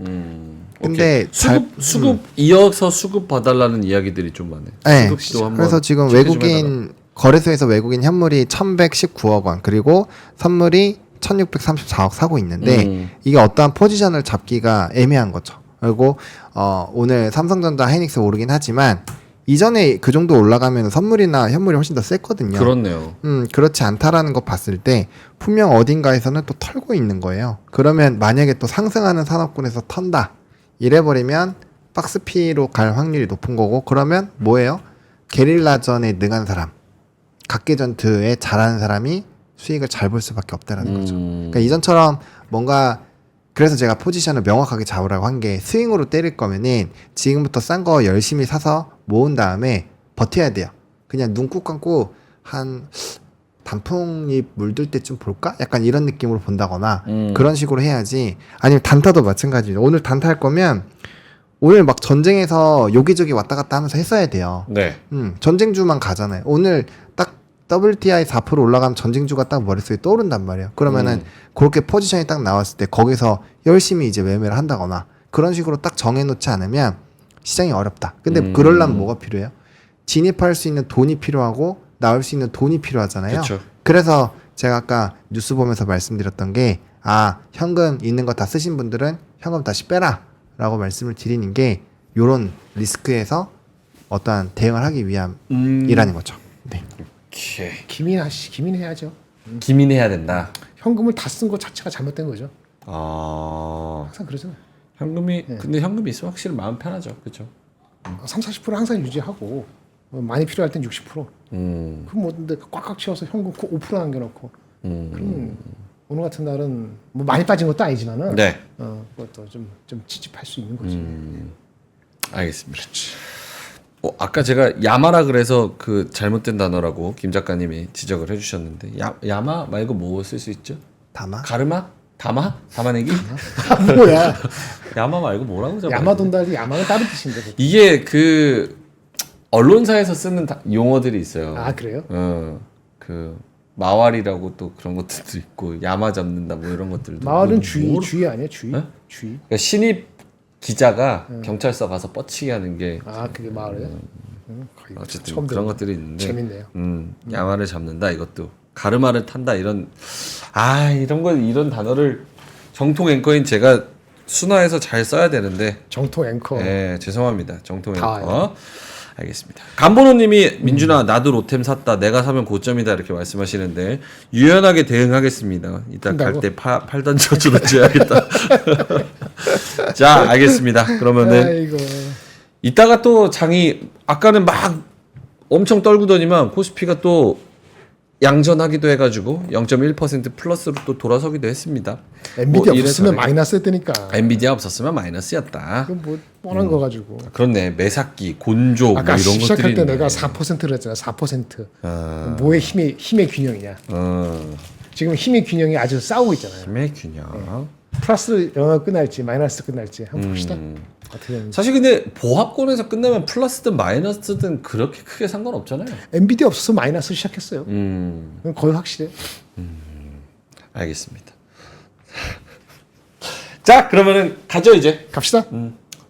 근데 오케이. 수급 이어서 수급 봐달라는 이야기들이 좀 많네. 네. 수급도 한번 그래서 지금 체크 좀 해달라. 외국인 거래소에서 외국인 현물이 1,119억 원 그리고 선물이 1,634억 사고 있는데 이게 어떠한 포지션을 잡기가 애매한 거죠. 그리고 오늘 삼성전자 하이닉스 오르긴 하지만 이전에 그 정도 올라가면 선물이나 현물이 훨씬 더 셌거든요. 그렇네요. 그렇지 않다라는 거 봤을 때 분명 어딘가에서는 또 털고 있는 거예요. 그러면 만약에 또 상승하는 산업군에서 턴다 이래버리면 박스피로 갈 확률이 높은 거고 그러면 뭐예요? 게릴라전에 능한 사람 각계전투에 잘하는 사람이 수익을 잘 볼 수밖에 없다라는 거죠. 그러니까 이전처럼 뭔가 그래서 제가 포지션을 명확하게 잡으라고 한 게 스윙으로 때릴 거면은 지금부터 싼 거 열심히 사서 모은 다음에 버텨야 돼요. 그냥 눈 꾹 감고 한 단풍잎 물들 때쯤 볼까? 약간 이런 느낌으로 본다거나 그런 식으로 해야지. 아니면 단타도 마찬가지예요. 오늘 단타 할 거면 오늘 막 전쟁에서 여기저기 왔다 갔다 하면서 했어야 돼요. 네. 전쟁주만 가잖아요. 오늘 딱 WTI 4% 올라가면 전쟁주가 딱 머릿속에 떠오른단 말이에요. 그러면은 그렇게 포지션이 딱 나왔을 때 거기서 열심히 이제 매매를 한다거나 그런 식으로 딱 정해놓지 않으면 시장이 어렵다. 근데 그러려면 뭐가 필요해요? 진입할 수 있는 돈이 필요하고 나올 수 있는 돈이 필요하잖아요. 그쵸. 그래서 제가 아까 뉴스 보면서 말씀드렸던 게 현금 있는 거 다 쓰신 분들은 현금 다시 빼라 라고 말씀을 드리는 게 요런 리스크에서 어떠한 대응을 하기 위함이라는 거죠. 네. 오케이. 기민해야죠. 기민해야 된다. 현금을 다 쓴 것 자체가 잘못된 거죠. 항상 그러잖아요. 현금이 근데 현금이 있으면 확실히 마음 편하죠. 그렇죠? 3, 40% 항상 유지하고 많이 필요할 땐 60%. 그럼 뭐 근데 꽉꽉 채워서 현금 5% 남겨놓고. 그럼 오늘 같은 날은 뭐 많이 빠진 것도 아니지만은 네. 그것도 좀 찝찝할 수 있는 거지. 알겠습니다. 아까 제가 야마라 그래서 그 잘못된 단어라고 김 작가님이 지적을 해주셨는데 야마 말고 뭐 쓸 수 있죠? 다마? 가르마? 다마? 다마내기? 뭐야? 야마 말고 뭐라고 적어요? 야마돈달이 야마는 다른 뜻인데. 그거. 이게 그 언론사에서 쓰는 용어들이 있어요. 아 그래요? 그 마왈이라고 또 그런 것들도 있고 야마 잡는다 뭐 이런 것들도. 마을은 주의 아니야? 주의? 네? 주의? 그러니까 신입 기자가 경찰서 가서 뻗치게 하는 게 그게 마을이에요? 어쨌든 처음 그런 들어요. 것들이 있는데 재밌네요. 야마를 잡는다 이것도 가르마를 탄다 이런 이런 단어를 정통 앵커인 제가 순화해서 잘 써야 되는데 정통 앵커. 네 죄송합니다 정통 다 앵커 알겠습니다. 간번호님이 민준아 나도 로템 샀다 내가 사면 고점이다 이렇게 말씀하시는데 유연하게 대응하겠습니다. 이따 갈 때 팔던 저주로 져야겠다. 자 알겠습니다. 그러면은 아이고. 이따가 또 장이 아까는 막 엄청 떨구더니만 코스피가 또 양전하기도 해가지고 0.1% 플러스로 또 돌아서기도 했습니다. 엔비디아 이래저래. 없으면 마이너스였다니까. 엔비디아 없었으면 마이너스였다. 그건 뭐 뻔한 거 가지고. 그렇네 매삭기, 곤조 뭐 아까 이런 것들이 시작할 때 있네. 내가 4%를 했잖아. 4%. 뭐의 힘의 균형이냐. 지금 힘의 균형이 아주 싸우고 있잖아요. 힘의 균형. 플러스 영화 끝날지 마이너스 끝날지 한번 봅시다. 어떻게 되는지. 사실 근데 보합권에서 끝나면 플러스든 마이너스든 그렇게 크게 상관없잖아요. 엔비디아 없어서 마이너스 시작했어요. 그건 거의 확실해. 알겠습니다. 자, 그러면은 가죠 이제. 갑시다.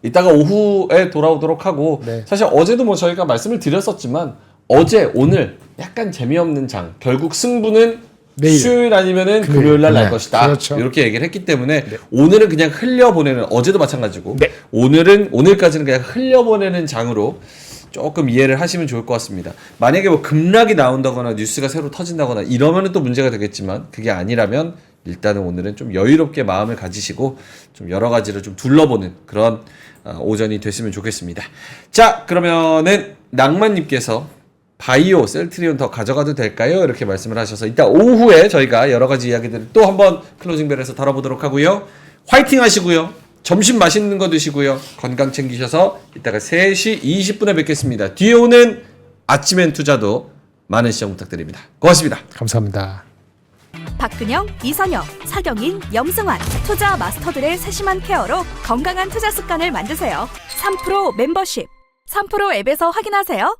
이따가 오후에 돌아오도록 하고 네. 사실 어제도 뭐 저희가 말씀을 드렸었지만 어제 오늘 약간 재미없는 장 결국 승부는 내일. 수요일 아니면은 금요일 날 날 네. 것이다. 그렇죠. 이렇게 얘기를 했기 때문에 오늘은 그냥 흘려보내는 어제도 마찬가지고 네. 오늘까지는 그냥 흘려보내는 장으로 조금 이해를 하시면 좋을 것 같습니다. 만약에 뭐 급락이 나온다거나 뉴스가 새로 터진다거나 이러면은 또 문제가 되겠지만 그게 아니라면 일단은 오늘은 좀 여유롭게 마음을 가지시고 좀 여러 가지를 좀 둘러보는 그런 오전이 됐으면 좋겠습니다. 자, 그러면은 낭만님께서 바이오 셀트리온 더 가져가도 될까요? 이렇게 말씀을 하셔서 이따 오후에 저희가 여러 가지 이야기들을 또 한번 클로징벨에서 다뤄보도록 하고요. 화이팅 하시고요. 점심 맛있는 거 드시고요. 건강 챙기셔서 이따가 3시 20분에 뵙겠습니다. 뒤에 오는 아침엔 투자도 많은 시청 부탁드립니다. 고맙습니다. 감사합니다. 박근영, 이선영, 사경인, 염승환 투자 마스터들의 세심한 케어로 건강한 투자 습관을 만드세요. 3프로 멤버십 3프로 앱에서 확인하세요.